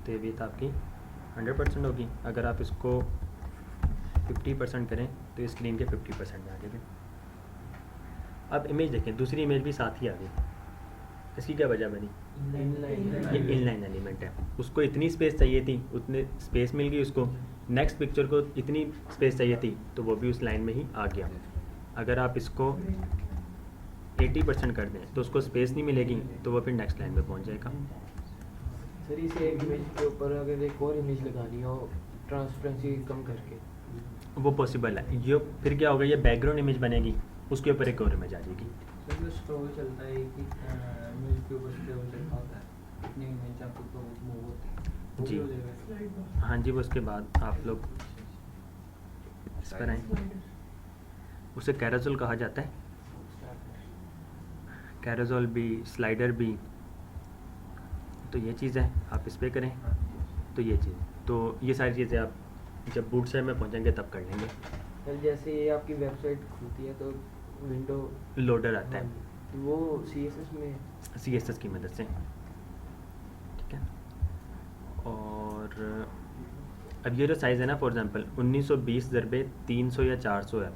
तो ये विथ आपकी 100% होगी। अगर आप इसको 50% करें तो ये स्क्रीन के 50% में आ जाएगी। अब इमेज देखें, दूसरी इमेज भी साथ ही आ गई। इसकी क्या वजह बनी, ये इनलाइन एलिमेंट है, उसको इतनी स्पेस चाहिए थी, उतने स्पेस मिल गई उसको। नेक्स्ट पिक्चर को इतनी स्पेस चाहिए थी, तो वो भी उस लाइन में ही आ गया। अगर आप इसको 80% कर दें तो उसको स्पेस नहीं मिलेगी, तो वो फिर नेक्स्ट लाइन में पहुंच जाएगा। सर इसे एक इमेज के ऊपर अगर एक और इमेज लगानी हो ट्रांसपेरेंसी कम करके, वो पॉसिबल है। ये फिर क्या होगा, ये बैकग्राउंड इमेज बनेगी, उसके ऊपर एक और इमेज आ जाएगी। सर जो स्क्रॉल चलता है कि इमेज के ऊपर स्क्रॉल चलता होता है, कितनी इमेज आपको मूव होती है, वो जी। भी हो जाएगा। हाँ जी, वो उसके बाद आप लोग इस पर आएँ, उसे कैराजोल कहा जाता है, कैराजोल भी, स्लाइडर भी। तो ये चीज़ है, आप इस पर करें तो ये चीज़, तो ये सारी चीज़ें आप जब बूट से में पहुँचेंगे तब कर लेंगे। सर जैसे ये आपकी वेबसाइट खुलती है तो विंडो लोडर आता है तो वो CSS में CSS की मदद से, ठीक है। और अब ये जो साइज़ है ना, फॉर एग्जांपल 1920 ज़रबे 300 या 400 है,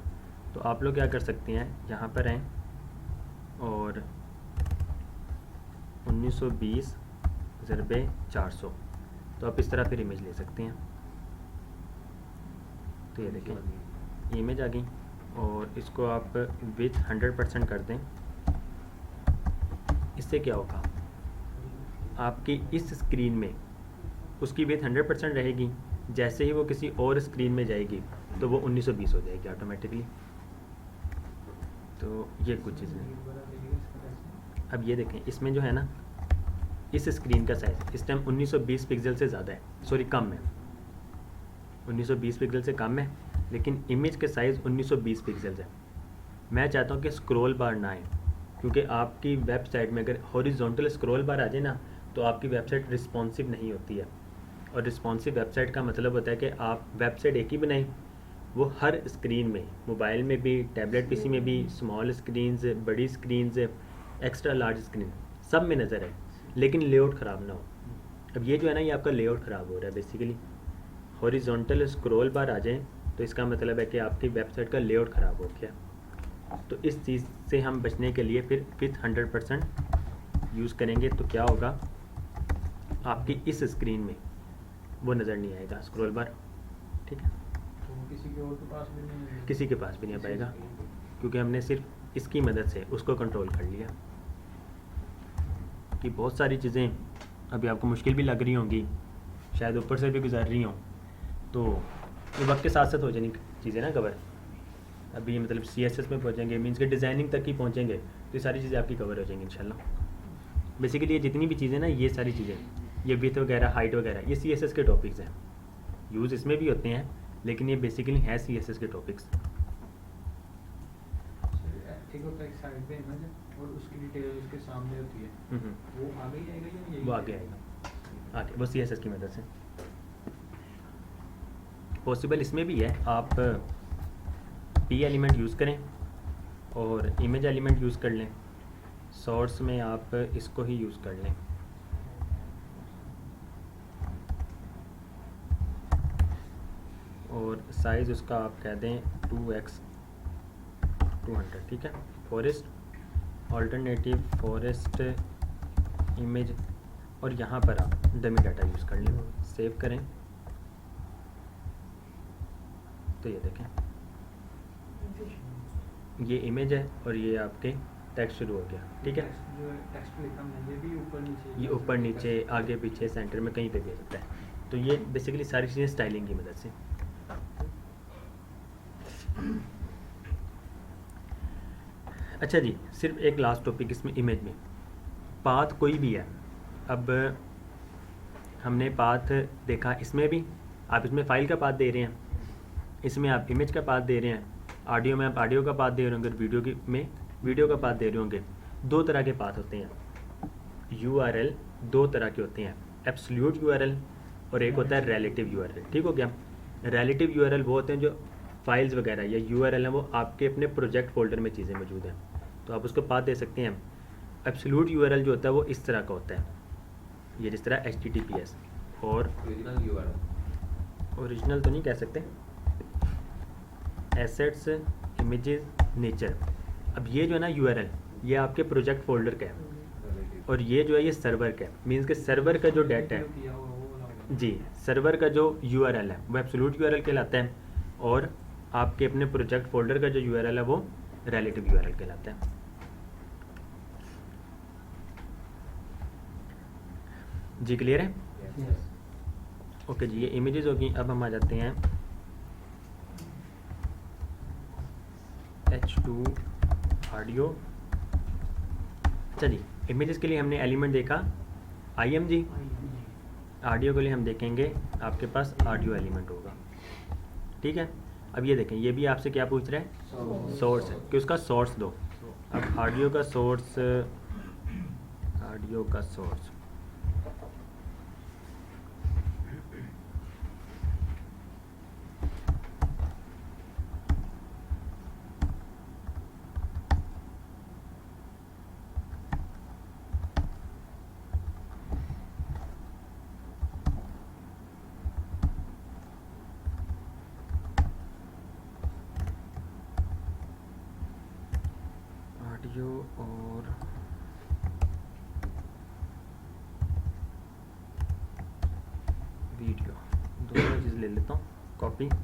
तो आप लोग क्या कर सकते हैं, यहाँ पर आएँ और 1920 ज़रबे 400, तो आप इस तरह फिर इमेज ले सकते हैं। तो ये देखें इमेज आ गई, और इसको आप विथ 100% कर दें। इससे क्या होगा, आपकी इस स्क्रीन में उसकी विथ 100% रहेगी, जैसे ही वो किसी और स्क्रीन में जाएगी तो वो 1920 हो जाएगी ऑटोमेटिकली। तो ये कुछ चीज़ें। अब ये देखें, इसमें जो है ना, इस स्क्रीन का साइज़ इस टाइम 1920 पिक्सल से ज़्यादा है, सॉरी कम है, 1920 पिक्सल से कम है, लेकिन इमेज के साइज़ 1920 पिक्सल है। मैं चाहता हूँ कि स्क्रॉल बार ना आए, क्योंकि आपकी वेबसाइट में अगर हॉरिजॉन्टल स्क्रॉल बार आ जाए ना, तो आपकी वेबसाइट रिस्पॉन्सिव नहीं होती है। और रिस्पॉन्सिव वेबसाइट का मतलब होता है कि आप वेबसाइट एक ही बनाएं, वो हर स्क्रीन में, मोबाइल में भी, टैबलेट PC में भी, स्मॉल स्क्रीन्स, बड़ी स्क्रीन्स, एक्स्ट्रा लार्ज स्क्रीन, सब में नज़र है, लेकिन लेआउट ख़राब ना हो। अब ये जो है ना, ये आपका लेआउट ख़राब हो रहा है। बेसिकली हॉरिजॉन्टल स्क्रॉल बार आ जाए तो इसका मतलब है कि आपकी वेबसाइट का लेआउट ख़राब हो गया। तो इस चीज़ से हम बचने के लिए फिर विथ 100% यूज़ करेंगे, तो क्या होगा, आपकी इस स्क्रीन में वो नज़र नहीं आएगा स्क्रॉल बार, ठीक है। तो किसी के और के पास भी नहीं, किसी के पास भी नहीं आ पाएगा, क्योंकि हमने सिर्फ इसकी मदद से उसको कंट्रोल कर लिया। कि बहुत सारी चीज़ें अभी आपको मुश्किल भी लग रही होंगी, शायद ऊपर से भी गुजर रही हों, तो ये वक्त के साथ साथ हो जानी चीज़ें ना कवर। अभी मतलब CSS में पहुँचेंगे, मीन्स के डिज़ाइनिंग तक ही पहुँचेंगे, तो ये सारी चीज़ें आपकी कवर हो जाएंगी इंशाल्लाह। बेसिकली ये जितनी भी चीज़ें ना, ये सारी चीज़ें, ये विथ वगैरह, हाइट वगैरह, ये CSS के टॉपिक्स हैं। यूज़ इसमें भी होते हैं, लेकिन ये बेसिकली है CSS के टॉपिक्स। एक होता है साइड पे इमेज और उसकी डिटेल उसके सामने होती है, वो आगे ही आएगा या यही वो आगे आएगा, आगे वो CSS की मदद से पॉसिबल। इसमें भी है, आप P एलिमेंट यूज़ करें और इमेज एलिमेंट यूज़ कर लें, सोर्स में आप इसको ही यूज़ कर लें। और साइज़ उसका आप कह दें 2x200, ठीक है। फॉरेस्ट ऑल्टरनेटिव फॉरेस्ट इमेज, और यहाँ पर आप डमी डाटा यूज़ कर लें। सेव करें तो ये देखें ये इमेज है और ये आपके टेक्स्ट शुरू हो गया, ठीक है। जो टेक्स्ट लिखा हमने ये भी ऊपर नीचे ये ऊपर नीचे आगे पीछे सेंटर में कहीं पे भी हो सकता है। तो ये बेसिकली सारी चीज़ें स्टाइलिंग की मदद से। अच्छा जी, सिर्फ एक लास्ट टॉपिक इसमें इमेज में, पाथ कोई भी है। अब हमने पाथ देखा, इसमें भी आप इसमें फ़ाइल का पाथ दे रहे हैं, इसमें आप इमेज का पाथ दे रहे हैं, ऑडियो में आप ऑडियो का पाथ दे रहे होंगे, वीडियो की में वीडियो का पाथ दे रहे होंगे। दो तरह के पाथ होते हैं, URL दो तरह के होते हैं, एब्सोल्यूट URL और एक होता है रिलेटिव URL, ठीक हो गया। रिलेटिव URL वो होते हैं जो फाइल्स वगैरह या URL हैं वो आपके अपने प्रोजेक्ट फोल्डर में चीज़ें मौजूद हैं, तो आप उसको पाथ दे सकते हैं। एब्सोल्यूट URL जो होता है वो इस तरह का होता है, ये जिस तरह HTTPS, और ओरिजिनल URL, ओरिजिनल तो नहीं कह सकते, एसेट्स, इमेजेस, नेचर। अब ये जो है ना URL, ये आपके प्रोजेक्ट फोल्डर का है, और ये जो है ये सर्वर का है। मीन्स के सर्वर का जो डाटा है किया हुआ वो वाला जी, सर्वर का जो URL है वो एब्सोल्यूट URL कहलाता है, और आपके अपने प्रोजेक्ट फोल्डर का जो URL है वो रिलेटिव URL कहलाता है। जी क्लियर है? ओके जी, ये इमेजेस होगी। अब हम आ जाते हैं H2 ऑडियो। चलिए, इमेजेस के लिए हमने एलिमेंट देखा IMG, ऑडियो के लिए हम देखेंगे आपके पास ऑडियो एलिमेंट होगा, ठीक है। अब ये देखें, ये भी आपसे क्या पूछ रहा है, सोर्स है कि उसका सोर्स दो। अब ऑडियो का सोर्स, ऑडियो का सोर्स ऑडियो और वीडियो दोनों चीज़ ले लेता हूँ कॉपी। वीडियो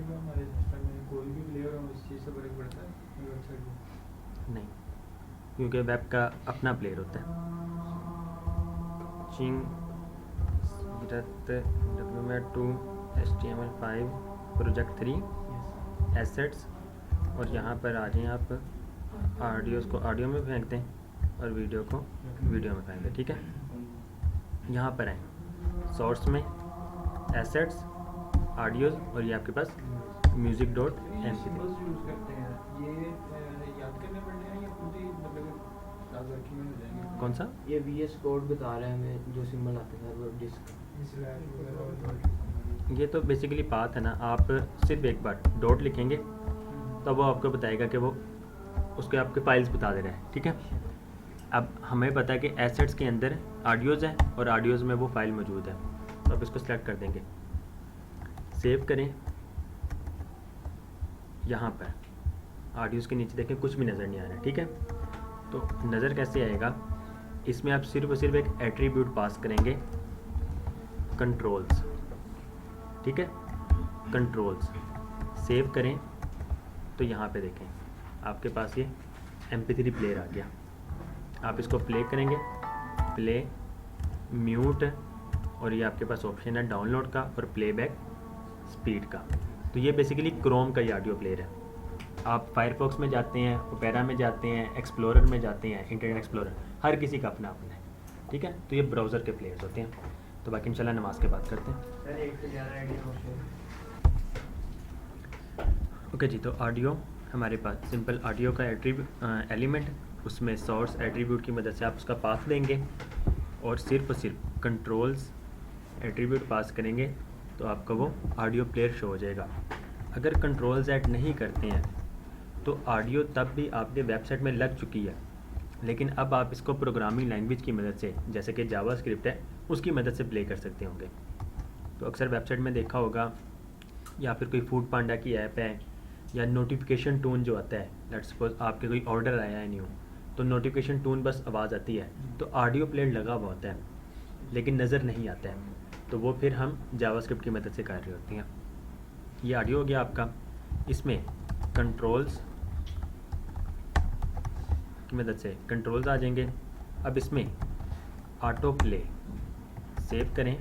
का हमारे सिस्टम में कोई भी प्लेयर हो इस चीज़ से फर्क पड़ता है वेबसाइट में? नहीं, क्योंकि वेब का अपना प्लेयर होता है। चिंग W2 HTML5 प्रोजेक्ट 3 एसेट्स, और यहाँ पर आ जाएं आप, ऑडियोज़ को ऑडियो में फेंक दें और वीडियो को वीडियो में फेंक दें, ठीक है। यहाँ पर आए सोर्स में एसेट्स, ऑडियोज़, और ये आपके पास music.mp3। सिंबल्स यूज़ करते हैं ये याद करने पड़ते हैं या खुद ही मतलब याद वर्किंग में हो जाएंगे? कौन सा? ये VS कोड बता रहा है हमें, जो सिंबल आते हैं सर्वर डिस्क। ये तो बेसिकली पाथ है ना, आप सिर्फ एक बार डॉट लिखेंगे तो वो आपको बताएगा कि वो उसके आपके फाइल्स बता दे रहा है, ठीक है। अब हमें पता है कि एसेट्स के अंदर ऑडियोज़ है और ऑडियोज़ में वो फाइल मौजूद है, तो आप इसको सेलेक्ट कर देंगे, सेव करें। यहाँ पर ऑडियोज़ के नीचे देखें कुछ भी नज़र नहीं आ रहा है, ठीक है। तो नज़र कैसे आएगा, इसमें आप सिर्फ और सिर्फ एक एट्रीब्यूट पास करेंगे, कंट्रोल्स, ठीक है, कंट्रोल्स। सेव करें तो यहाँ पे देखें आपके पास ये MP3 प्लेयर आ गया। आप इसको प्ले करेंगे, प्ले, म्यूट, और ये आपके पास ऑप्शन है डाउनलोड का और प्लेबैक स्पीड का। तो ये बेसिकली क्रोम का ही ऑडियो प्लेयर है। आप फायरफॉक्स में जाते हैं, ओपेरा में जाते हैं, एक्सप्लोरर में जाते हैं, इंटरनेट एक्सप्लोरर, हर किसी का अपना अपना है, ठीक है। तो ये ब्राउज़र के प्लेयर्स होते हैं। तो बाकी इंशाल्लाह नमाज के बात करते हैं। सर एक से ज़्यादा आईडी होते हैं। ओके जी, तो ऑडियो हमारे पास सिंपल ऑडियो का एलिमेंट, उसमें सोर्स एट्रीब्यूट की मदद से आप उसका पाथ देंगे और सिर्फ कंट्रोल्स एट्रीब्यूट पास करेंगे तो आपका वो ऑडियो प्लेयर शो हो जाएगा। अगर कंट्रोल Z नहीं करते हैं तो ऑडियो तब भी आपके वेबसाइट में लग चुकी है, लेकिन अब आप इसको प्रोग्रामिंग लैंग्वेज की मदद से, जैसे कि जावास्क्रिप्ट है, उसकी मदद से प्ले कर सकते होंगे। तो अक्सर वेबसाइट में देखा होगा, या फिर कोई फूड पांडा की ऐप है, या नोटिफिकेशन टोन जो आता है, लेट्स सपोज आपके कोई ऑर्डर आया है न्यू, तो नोटिफिकेशन टोन बस आवाज़ आती है, तो ऑडियो प्लेयर लगा हुआ होता है लेकिन नज़र नहीं आता है, तो वो फिर हम जावास्क्रिप्ट की मदद से कर रही होती हैं। ये ऑडियो हो गया आपका। इसमें कंट्रोल्स की मदद से कंट्रोल्स आ जाएंगे। अब इसमें ऑटो प्ले सेव करें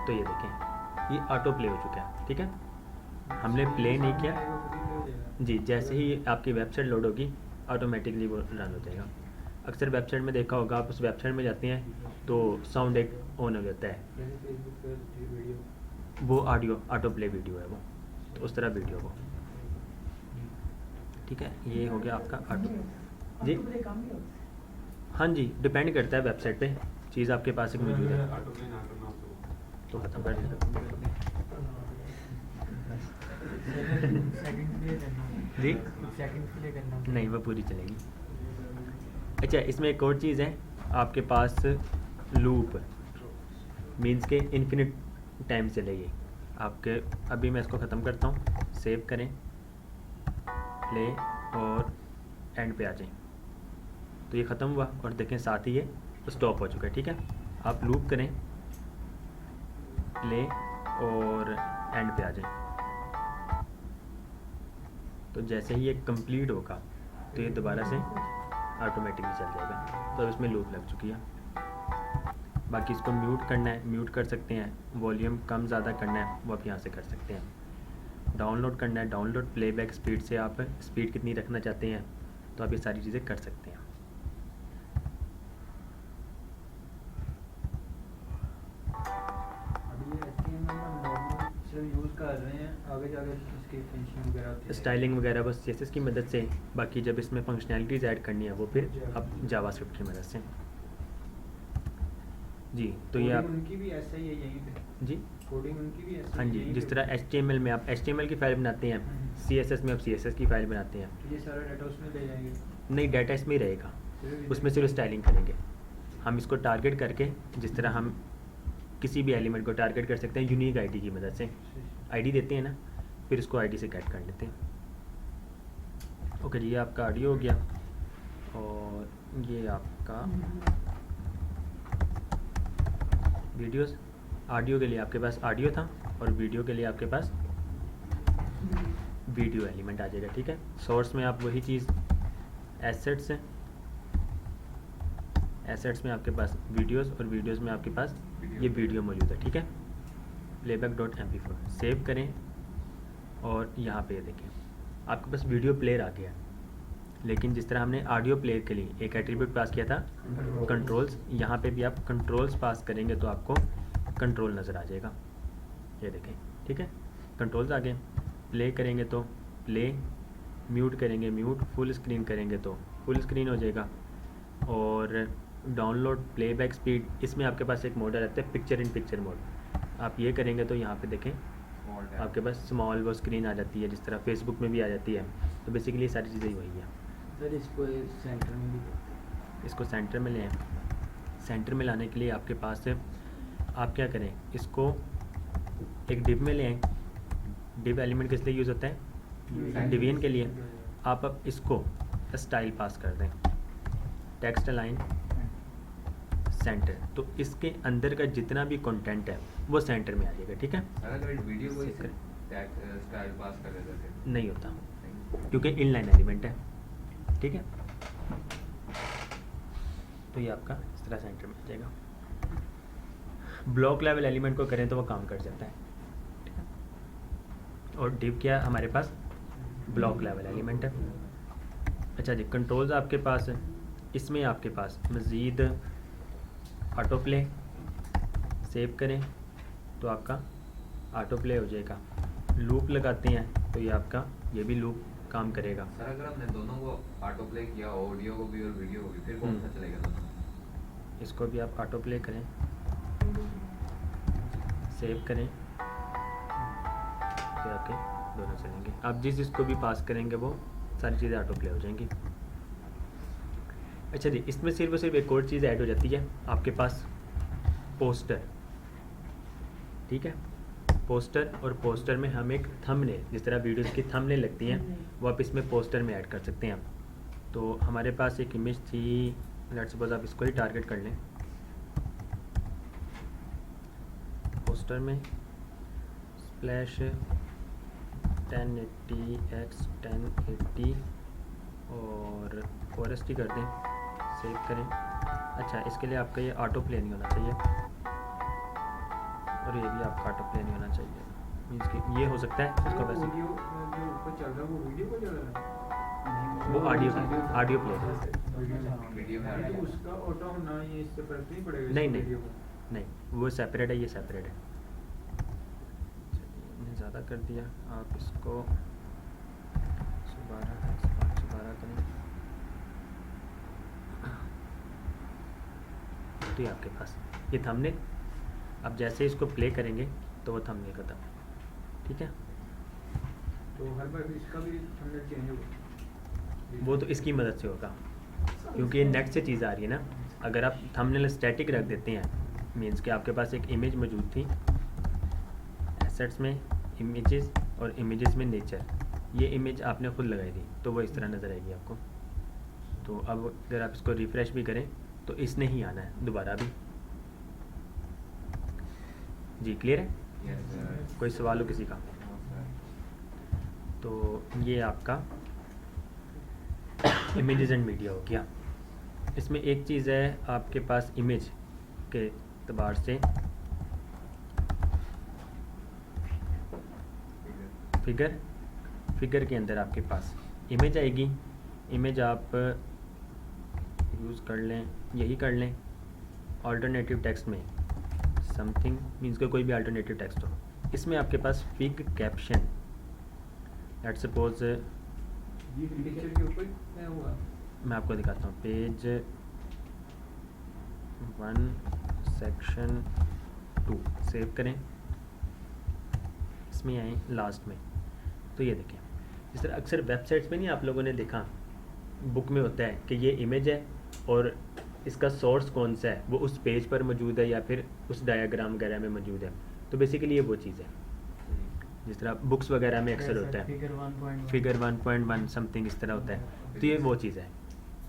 तो ये देखें, ये ऑटो प्ले हो चुका है, ठीक है। हमने प्ले नहीं किया जी, जैसे ही आपकी वेबसाइट लोड होगी ऑटोमेटिकली वो रन हो जाएगा। अक्सर वेबसाइट में देखा होगा, आप उस वेबसाइट में जाते हैं तो साउंड एक ऑन हो जाता है, जैसे फेसबुक पे वीडियो, वो ऑडियो ऑटो प्ले वीडियो है वो, तो उस तरह वीडियो वो, ठीक है। ये हो गया आपका ऑटो जी। ऑटो प्ले काम नहीं होता। हाँ जी, डिपेंड करता है वेबसाइट पे, चीज़ आपके पास एक मौजूद है तो ख़त्म कर देगा सेकंड प्ले करना जी। सेकंड प्ले करना नहीं, वो पूरी चलेगी। अच्छा, इसमें एक और चीज़ है, आपके पास लूप मीन्स के इन्फिनिट टाइम चलेगी आपके। अभी मैं इसको ख़त्म करता हूँ, सेव करें, प्ले और एंड पे आ जाएं, तो ये ख़त्म हुआ और देखें साथ ही ये स्टॉप हो चुका है, ठीक है। आप लूप करें, प्ले और एंड पे आ जाएं, तो जैसे ही ये कंप्लीट होगा तो ये दोबारा से ऑटोमेटिकली चल जाएगा। तो अब इसमें लूप लग चुकी है। बाकी इसको म्यूट करना है, म्यूट कर सकते हैं, वॉल्यूम कम ज़्यादा करना है वो आप यहाँ से कर सकते हैं। डाउनलोड करना है, डाउनलोड प्लेबैक स्पीड से आप स्पीड कितनी रखना चाहते हैं तो आप ये सारी चीज़ें कर सकते हैं। अभी ये HTML में नॉर्मल से यूज़ कर रहे हैं, आगे जाके इसकी फिनिशिंग वगैरह होती है, स्टाइलिंग वगैरह बस CSS की मदद से। बाकी जब इसमें फंक्शनैलिटीज़ ऐड करनी है वो फिर आप जावास्क्रिप्ट की मदद से जी। तो ये आप कोडिंग उनकी भी ऐसा ही है यहीं पे, जी, कोडिंग उनकी भी ऐसा हाँ ही जी, है यहीं जिस पे। तरह HTML में आप HTML की फ़ाइल बनाते हैं, CSS में आप CSS की फ़ाइल बनाते हैं। तो ये सारा डाटा उसमें ले जाएंगे, नहीं, डाटा इसमें ही रहेगा, सिर्फ उसमें सिर्फ स्टाइलिंग करेंगे हम। इसको टारगेट करके, जिस तरह हम किसी भी एलिमेंट को टारगेट कर सकते हैं यूनिक आईडी की मदद से, आईडी देते हैं ना, फिर उसको आईडी से गेट कर लेते हैं। ओके जी, ये आपका ऑडियो हो गया और ये आपका वीडियोस। ऑडियो के लिए आपके पास ऑडियो था और वीडियो के लिए आपके पास वीडियो एलिमेंट आ जाएगा, ठीक है। सोर्स में आप वही चीज़, एसेट्स है, एसेट्स में आपके पास वीडियोस और वीडियोस में आपके पास ये वीडियो मौजूद है, ठीक है। playback.mp4 सेव करें और यहाँ पे देखें आपके पास वीडियो प्लेयर आ गया। लेकिन जिस तरह हमने ऑडियो प्लेयर के लिए एक एट्रीब्यूट पास किया था कंट्रोल्स, यहाँ पे भी आप कंट्रोल्स पास करेंगे तो आपको कंट्रोल नज़र आ जाएगा, ये देखें, ठीक है। कंट्रोल्स आ गए, प्ले करेंगे तो प्ले, म्यूट करेंगे म्यूट, फुल स्क्रीन करेंगे तो फुल स्क्रीन हो जाएगा। और डाउनलोड प्लेबैक स्पीड, इसमें आपके पास एक मोड आ जाता है पिक्चर इन पिक्चर मोड, आप ये करेंगे तो यहाँ पे देखें आपके पास स्मॉल वो स्क्रीन आ जाती है, जिस तरह फेसबुक में भी आ जाती है। तो बेसिकली सारी चीज़ें वही है। सर इसको सेंटर में भी करते हैं। इसको सेंटर में लें, सेंटर में लाने के लिए आपके पास से आप क्या करें, इसको एक डिव में लें। डिव एलिमेंट किस लिए यूज़ होता है, डिवीजन के लिए। आप अब इसको स्टाइल पास कर दें, टेक्स्ट लाइन सेंटर, तो इसके अंदर का जितना भी कंटेंट है वो सेंटर में आ जाएगा, ठीक है। सर अगर वीडियो को सेव इसे करें। टैग स्टाइल पास कर देते थे नहीं होता क्योंकि इनलाइन एलिमेंट है, ठीक है। तो ये आपका इस तरह सेंटर में आ जाएगा। ब्लॉक लेवल एलिमेंट को करें तो वो काम कर जाता है, ठीक है। और डिव क्या हमारे पास ब्लॉक लेवल एलिमेंट है। अच्छा जी, कंट्रोल्स आपके पास है, इसमें आपके पास मज़ीद ऑटो प्ले, सेव करें तो आपका ऑटो प्ले हो जाएगा। लूप लगाते हैं तो ये आपका ये भी लूप काम करेगा। सर अगर हमने दोनों को ऑटो प्ले किया, ऑडियो को भी और वीडियो को भी, फिर कौन सा चलेगा दोनों? इसको भी आप ऑटो प्ले करें, सेव करें आगे आके दोनों चलेंगे। आप जिस जिसको भी पास करेंगे वो सारी चीज़ें ऑटो प्ले हो जाएंगी। अच्छा जी, इसमें सिर्फ और सिर्फ एक और चीज़ ऐड हो जाती है आपके पास, पोस्टर। ठीक है, पोस्टर, और पोस्टर में हम एक थंबनेल, जिस तरह वीडियोस की थंबनेल लगती हैं वो आप इसमें पोस्टर में ऐड कर सकते हैं। तो हमारे पास एक इमेज थी, लेट्स सपोज आप इसको ही टारगेट कर लें। पोस्टर में स्प्लैश 1080x1080 और फॉरेस्ट ही कर दें, सेव करें। अच्छा, इसके लिए आपका ये ऑटो प्ले नहीं होना चाहिए और ये भी आपका ऑटो प्ले नहीं होना चाहिए। मीन्स कि ये हो सकता है इसको वैसे, ऑडियो जो ऊपर चल रहा है वो वीडियो को चल रहा है, वो ऑडियो प्ले। वीडियो में तो उसका ऑटो होना ये इससे फर्क नहीं पड़ेगा नहीं इस नहीं वीडियो को? नहीं, वो सेपरेट है, ये सेपरेट है। चलिए, मैंने ज़्यादा कर दिया, आप इसको 112 करें तो ये आपके पास ये थंबनेल। अब जैसे इसको प्ले करेंगे तो वो थंबनेल खत्म। ठीक है, तो हर बार इसका भी थंबनेल चेंज होगा? वो तो इसकी मदद से होगा, क्योंकि ये नेट से चीज़ आ रही है ना। अगर आप थंबनेल स्टैटिक रख देते हैं, मीन्स कि आपके पास एक इमेज मौजूद थी, एसेट्स में इमेजेस और इमेजेस में नेचर, ये इमेज आपने खुद लगाई थी तो वो इस तरह नज़र आएगी आपको। तो अब अगर आप इसको रिफ़्रेश भी करें तो इसने ही आना है दोबारा भी। जी क्लियर है? कोई सवाल हो किसी का? तो ये आपका इमेजेस एंड मीडिया हो गया। इसमें एक चीज़ है आपके पास इमेज के एतबार से, फिगर के अंदर आपके पास इमेज आएगी। इमेज आप यूज़ कर लें, यही कर लें अल्टरनेटिव टेक्स्ट में, समथिंग मीन्स का कोई भी अल्टरनेटिव टेक्स्ट हो। इसमें आपके पास फिग कैप्शन, लेट्स सपोज ये पिक्चर के ऊपर क्या हुआ? मैं आपको दिखाता हूँ, पेज 1 सेक्शन 2 सेव करें, इसमें आए लास्ट में। तो ये देखें, इस तरह अक्सर वेबसाइट्स में नहीं आप लोगों ने देखा, बुक में होता है कि ये इमेज है और इसका सोर्स कौन सा है, वो उस पेज पर मौजूद है या फिर उस डायग्राम वगैरह में मौजूद है। तो बेसिकली ये वो चीज़ है जिस तरह बुक्स वगैरह में अक्सर होता है, फिगर 1.1 समथिंग इस तरह होता है। तो ये वो चीज़ है।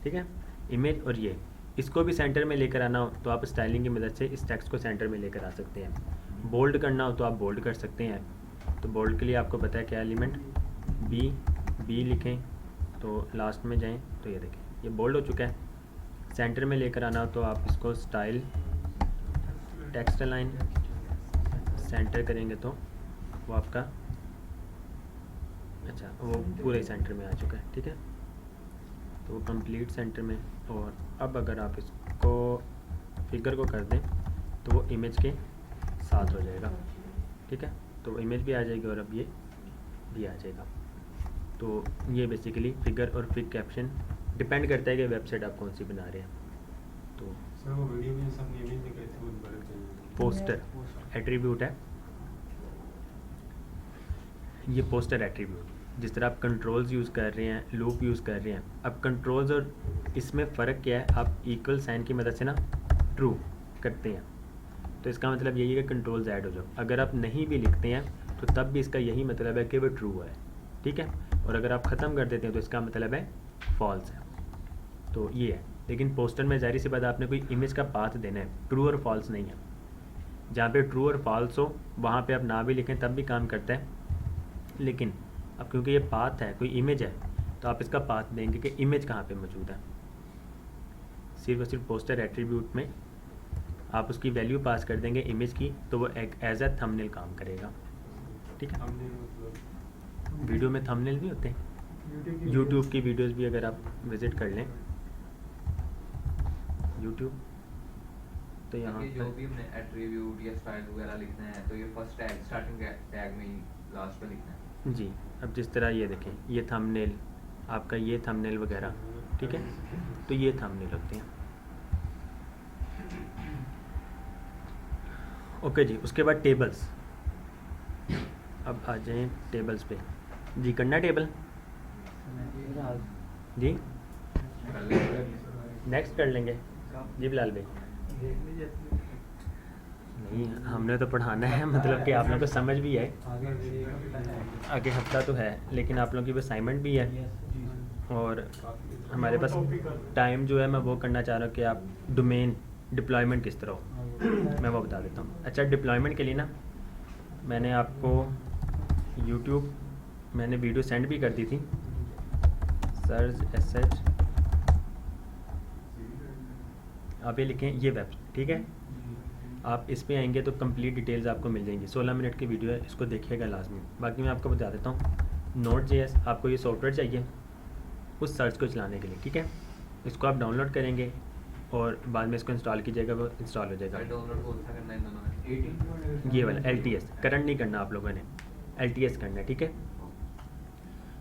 ठीक है, इमेज। और ये इसको भी सेंटर में लेकर आना हो तो आप स्टाइलिंग की मदद से इस टेक्स्ट को सेंटर में लेकर आ सकते हैं। बोल्ड करना हो तो आप बोल्ड कर सकते हैं। तो बोल्ड के लिए आपको पता है क्या एलिमेंट, बी लिखें तो लास्ट में जाएं तो ये देखें ये बोल्ड हो चुका है। सेंटर में लेकर आना हो तो आप इसको स्टाइल टेक्स्ट लाइन सेंटर करेंगे तो वो आपका, अच्छा वो पूरे सेंटर में आ चुका है। ठीक है, तो वो कंप्लीट सेंटर में। और अब अगर आप इसको फिगर को कर दें तो वो इमेज के साथ हो जाएगा। ठीक है, तो वो इमेज भी आ जाएगी और अब ये भी आ जाएगा। तो ये बेसिकली फिगर और फिग कैप्शन डिपेंड करता है कि वेबसाइट आप कौन सी बना रहे हैं। तो सर वो वीडियो में सब इमेज दिखाई थी, वो बड़े चाहिए। पोस्टर एट्रीब्यूट है ये, पोस्टर एट्रीब्यूट। जिस तरह आप कंट्रोल्स यूज़ कर रहे हैं, लूप यूज़ कर रहे हैं, अब कंट्रोल्स और इसमें फ़र्क क्या है, आप इक्वल साइन की मदद से ना ट्रू करते हैं तो इसका मतलब यही है कि कंट्रोल्स ऐड हो जाओ। अगर आप नहीं भी लिखते हैं तो तब भी इसका यही मतलब है कि वो ट्रू है। ठीक है, और अगर आप ख़त्म कर देते हैं तो इसका मतलब है फॉल्स है। तो ये है। लेकिन पोस्टर में ज़ाहिर सी बात आपने कोई इमेज का पाथ देना है, ट्रू और फॉल्स नहीं है। जहाँ पे ट्रू और फॉल्स हो वहाँ पे आप ना भी लिखें तब भी काम करता है। लेकिन अब क्योंकि ये पाथ है, कोई इमेज है, तो आप इसका पाथ देंगे कि इमेज कहाँ पे मौजूद है। सिर्फ और सिर्फ पोस्टर एट्रीब्यूट में आप उसकी वैल्यू पास कर देंगे इमेज की, तो वो एक एज अ थंबनेल काम करेगा। ठीक है, वीडियो में थंबनेल भी होते हैं। यूट्यूब की वीडियोस भी अगर आप विज़िट कर लें यूट्यूब, तो यहाँ जो भी हमने एट्रीब्यूट या स्टाइल वगैरह लिखना है तो ये फर्स्ट टैग स्टार्टिंग टैग में ही लास्ट में लिखना है जी। अब जिस तरह ये देखें, ये थंबनेल आपका, ये थंबनेल वगैरह, ठीक है, तो ये थंबनेल होते हैं। ओके जी, उसके बाद टेबल्स। अब आ जाएं टेबल्स पे। जी करना टेबल जी, नेक्स्ट कर लेंगे जी बिलाल भाई। नहीं हमने तो पढ़ाना है, मतलब कि आप लोगों को समझ भी है, आगे हफ्ता तो है, लेकिन आप लोगों की असाइनमेंट भी है और हमारे पास टाइम जो है मैं वो करना चाह रहा हूँ कि आप डोमेन डिप्लॉयमेंट किस तरह हो मैं वो बता देता हूँ। अच्छा डिप्लॉयमेंट के लिए ना मैंने आपको यूट्यूब मैंने वीडियो सेंड भी कर दी थी, सर्च एसएच आप ये लिखें ये वेब, ठीक है। आप इस पे आएंगे तो कंप्लीट डिटेल्स आपको मिल जाएंगी। 16 मिनट की वीडियो है, इसको देखिएगा लाजमी। बाकी मैं आपको बता देता हूँ Node.js आपको ये सॉफ्टवेयर चाहिए उस सर्च को चलाने के लिए, ठीक है। इसको आप डाउनलोड करेंगे और बाद में इसको इंस्टॉल कीजिएगा, वो इंस्टॉल हो जाएगा। डाउनलोड कौन सा करना है इन दोनों में? ये वाला LTS करंट नहीं करना आप लोगों ने, LTS करना है, ठीक है।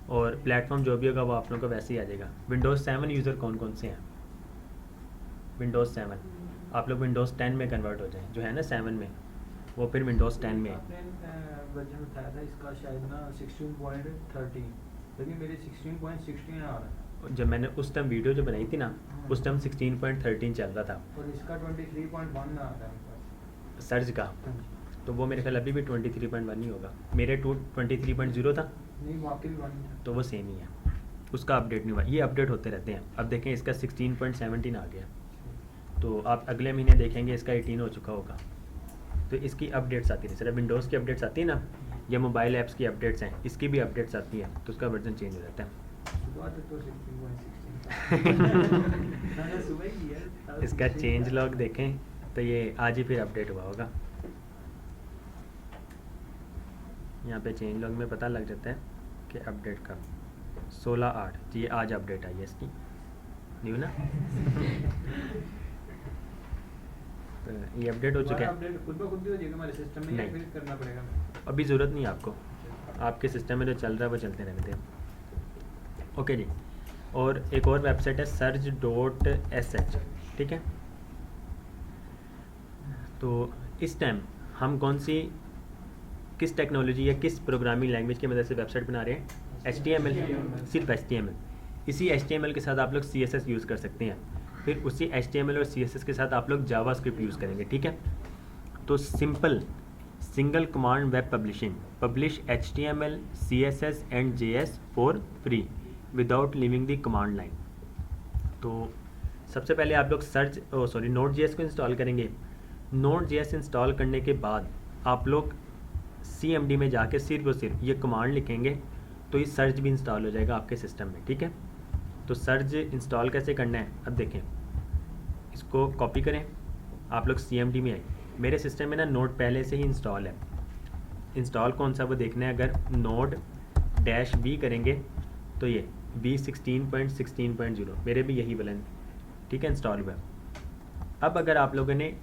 और प्लेटफॉर्म जो भी होगा वो आप लोगों को वैसे ही आ जाएगा। Windows 7 यूज़र कौन कौन से हैं? Windows 7 आप लोग Windows 10 में कन्वर्ट हो जाएं, जो है ना 7 में वो फिर Windows 10 में है। आपने वर्जन बताया था इसका शायद ना 16.13, लेकिन मेरे 16.16 आ रहा है जब मैंने उस टाइम वीडियो जो बनाई थी ना उस टाइम 16.13 चल रहा था और इसका 23.1 आ रहा है मेरे पास। सर्च का, तो वो मेरे ख्याल अभी भी 23.1 ही होगा। मेरे 23.0 था नहीं वाकई भी 1 है। तो वो सेम ही है, उसका अपडेट नहीं हुआ। ये अपडेट होते रहते हैं। अब देखें इसका 16.17 आ गया, तो आप अगले महीने देखेंगे इसका 18 हो चुका होगा। तो इसकी अपडेट्स आती है, सिर्फ विंडोज़ की अपडेट्स आती है ना, या मोबाइल ऐप्स की अपडेट्स हैं, इसकी भी अपडेट्स आती हैं, तो उसका वर्जन चेंज हो जाता है। सुबह तो 16.16 मैंने सुबह ही किया। इसका चेंज लॉग देखें तो ये आज ही फिर अपडेट हुआ होगा। यहाँ पे चेंज लॉग में पता लग जाता है कि अपडेट कब 16/8 जी, ये आज अपडेट आई है इसकी न्यू ना। तो ये अपडेट हो चुका है। अपडेट खुद ब खुद भी हो जाएगा हमारे सिस्टम में या नहीं। फिर करना पड़ेगा? अभी ज़रूरत नहीं है आपको, आपके सिस्टम में जो चल रहा है वो चलते रहते हैं। ओके जी, और एक और वेबसाइट है surge.sh, ठीक है। तो इस टाइम हम कौन सी किस टेक्नोलॉजी या किस प्रोग्रामिंग लैंग्वेज की मदद से वेबसाइट बना रहे हैं? HTML, सिर्फ HTML। इसी HTML के साथ आप लोग CSS यूज़ कर सकते हैं, फिर उसी HTML और CSS के साथ आप लोग जावास्क्रिप्ट यूज़ करेंगे, ठीक है। तो simple single command web publishing, publish HTML, CSS and JS for free without leaving the command line. तो सबसे पहले आप लोग Node.js को इंस्टॉल करेंगे। Node.js इंस्टॉल करने के बाद आप लोग CMD में जाके सिर्फ और सिर्फ ये कमांड लिखेंगे तो ये सर्च भी इंस्टॉल हो जाएगा आपके सिस्टम में, ठीक है। तो सर्च इंस्टॉल कैसे करना है अब देखें, इसको कॉपी करें, आप लोग CMD में आए। मेरे सिस्टम में ना नोड पहले से ही इंस्टॉल है। इंस्टॉल कौन सा वो देखना है, अगर Node-V करेंगे तो ये V16.16.0 मेरे भी यही वाला, ठीक है, इंस्टॉल हुआ। अब अगर आप लोगों ने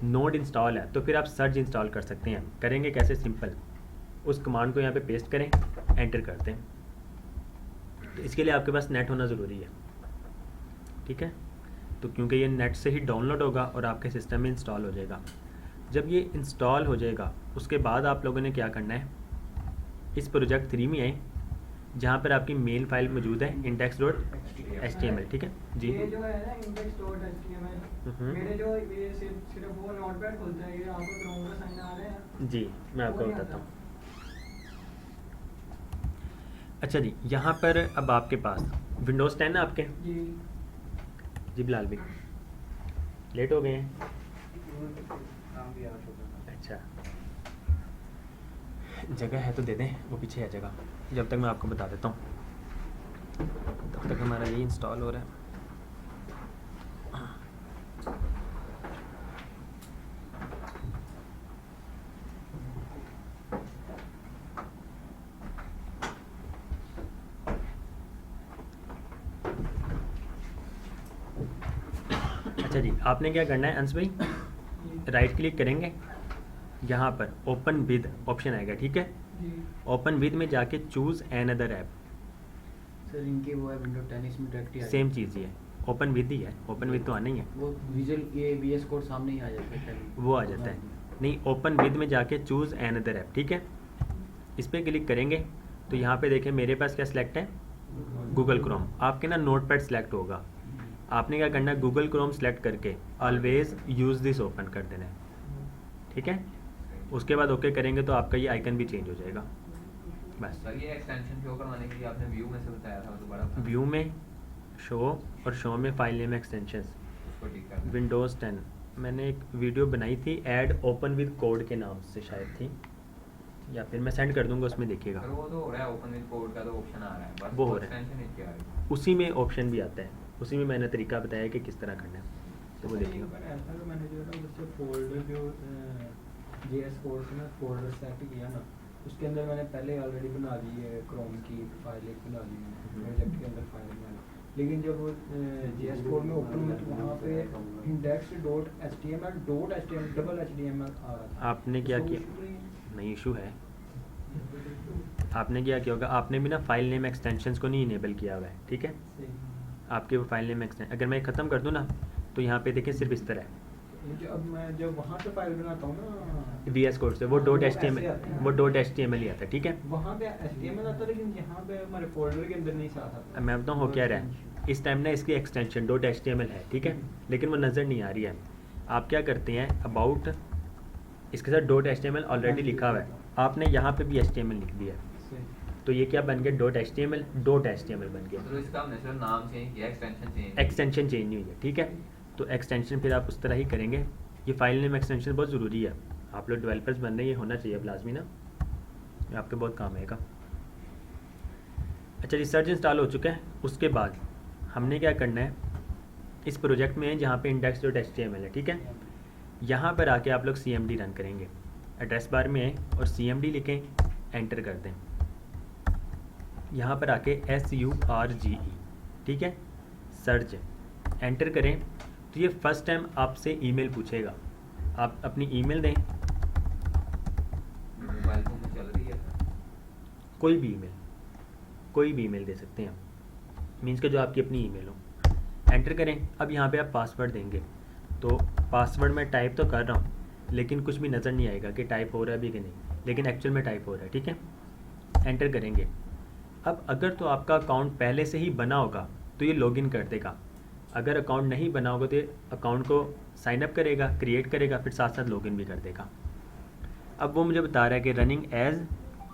नोड इंस्टॉल है तो फिर आप सर्च इंस्टॉल कर सकते हैं। करेंगे कैसे? सिंपल, उस कमांड को यहाँ पे पेस्ट करें, एंटर करते हैं। तो इसके लिए आपके पास नेट होना ज़रूरी है, ठीक है। तो क्योंकि ये नेट से ही डाउनलोड होगा और आपके सिस्टम में इंस्टॉल हो जाएगा। जब ये इंस्टॉल हो जाएगा उसके बाद आप लोगों ने क्या करना है, इस प्रोजेक्ट 3 में आए जहाँ पर आपकी मेन फाइल मौजूद है index.html, ठीक है जी। ये जो है ना index.html, मेरे जो ये सिर्फ वो नोटपैड खुलता है, ये आपको क्रोम का साइन आ रहा है जी, मैं आपको बताता हूँ। अच्छा जी, यहाँ पर अब आपके पास विंडोज़ 10 है आपके जी बिलाल भी लेट हो गए हैं। अच्छा जगह है तो दे दें, वो पीछे है जगह, जब तक मैं आपको बता देता हूँ तब तक हमारा ये इंस्टॉल हो रहा है। अच्छा जी, आपने क्या करना है अंश भाई, राइट क्लिक करेंगे, यहाँ पर ओपन विद ऑप्शन आएगा, ठीक है। ओपन विद में जाके choose another app, sir इनकी वो है विंडो 10, इसमें डायरेक्ट ही आ सेम चीज़ ही है, ओपन विद ही है, ओपन विद तो आना ही है, वो विजुअल ये VS कोड सामने ही आ जाता है, वो आ जाता है। नहीं, ओपन विद में जाके चूज़ एन अदर ऐप, ठीक है। इस पर क्लिक करेंगे तो यहाँ पे देखें मेरे पास क्या सिलेक्ट है, गूगल क्रोम। आपके ना नोटपैड सेलेक्ट होगा, आपने क्या करना है, गूगल क्रोम सेलेक्ट करके ऑलवेज यूज़ दिस ओपन कर देना है, ठीक है। उसके बाद ओके करेंगे तो आपका ये आइकन भी चेंज हो जाएगा बस। सर ये एक्सटेंशन शो करवाने के लिए आपने व्यू में से बताया था, तो बड़ा था। व्यू में शो और शो में फाइल नेम एक्सटेंशंस, उसको ठीक कर दें। विंडोज़ 10 मैंने एक वीडियो बनाई थी, ऐड ओपन विद कोड के नाम से शायद थी, या फिर मैं सेंड कर दूंगा, उसमें देखिएगा। सर वो तो हो रहा है, ओपन विद कोड का तो ऑप्शन आ रहा है, बस वो हो रहा है। एक्सटेंशन नहीं किया है। उसी में ऑप्शन भी आता है, उसी में मैंने तरीका बताया कि किस तरह करना है, तो वो सर, एक देखिएगा। बार ऐसा कि मैंने जो है ना उससे फोल्डर जो JS कोड से ना फोल्डर सेट किया ना, उसके अंदर मैंने पहले ऑलरेडी बना ली है क्रोम की फाइल एक बना ली है प्रोजेक्ट के अंदर फाइल बना ली, लेकिन जब वो JS कोड में ओपन हुई तो वहाँ पे index.html डबल HTML आ रहा था। आपने क्या उसको किया, issue नहीं है? नहीं इशू है, आपने क्या किया होगा, आपने भी ना फाइल नेम एक्सटेंशंस को नहीं इनेबल किया हुआ है, ठीक है। सही। आपके वो फाइल नेम एक्सटेंशन अगर मैं ख़त्म कर दूँ ना तो यहाँ पे देखिए सिर्फ इस तरह है, मुझे अब मैं जब वहाँ से फाइल बनाता हूँ ना VS कोड से, वो हाँ, डॉट ऐसे HTML आते हैं। वो डॉट HTML ही आता है, ठीक है। वहाँ पे HTML आता है, लेकिन यहाँ पे हमारे फोल्डर के अंदर नहीं साथ आता। अब मैं बताऊँ हो क्या रहा है, इस टाइम ना इसकी एक्सटेंशन डॉट HTML है, ठीक है, लेकिन वो नज़र नहीं आ रही है। आप क्या करते हैं, अबाउट इसके साथ डॉट HTML ऑलरेडी लिखा हुआ है, आपने यहाँ पे भी HTML लिख दिया है, सही। तो ये क्या बन गया, डॉट HTML बन गया, तो इसका हमने सिर्फ नाम चेंज किया, एक्सटेंशन चेंज। एक्सटेंशन चेंज नहीं हुई है, ठीक है। तो एक्सटेंशन फिर आप उस तरह ही करेंगे, ये फाइल नेम एक्सटेंशन बहुत ज़रूरी है, आप लोग डेवलपर्स बन रहे हैं, ये होना चाहिए अब लाजमी ना, ये आपके बहुत काम आएगा। अच्छा, रिसर्च इंस्टॉल हो चुका है, उसके बाद हमने क्या करना है, इस प्रोजेक्ट में जहाँ पे index.html है, ठीक है, यहाँ पर आके आप लोग CMD रन करेंगे, एड्रेस बार में आए और CMD लिखें, एंटर कर दें, यहाँ पर आके SURGE, ठीक है, सर्च एंटर करें, तो ये फर्स्ट टाइम आपसे ईमेल पूछेगा, आप अपनी ईमेल दें, मोबाइल फोन में चल रही है सर। कोई भी ईमेल दे सकते हैं, मीन्स के जो आपकी अपनी ईमेल हो, एंटर करें। अब यहाँ पे आप पासवर्ड देंगे, तो पासवर्ड मैं टाइप तो कर रहा हूँ, लेकिन कुछ भी नज़र नहीं आएगा कि टाइप हो रहा है भी कि नहीं, लेकिन एक्चुअल में टाइप हो रहा है, ठीक है। एंटर करेंगे। अब अगर तो आपका अकाउंट पहले से ही बना होगा तो ये लॉगिन कर देगा, अगर अकाउंट नहीं बना होगा तो ये अकाउंट को साइन अप करेगा, क्रिएट करेगा, फिर साथ साथ लॉगिन भी कर देगा। अब वो मुझे बता रहा है कि रनिंग एज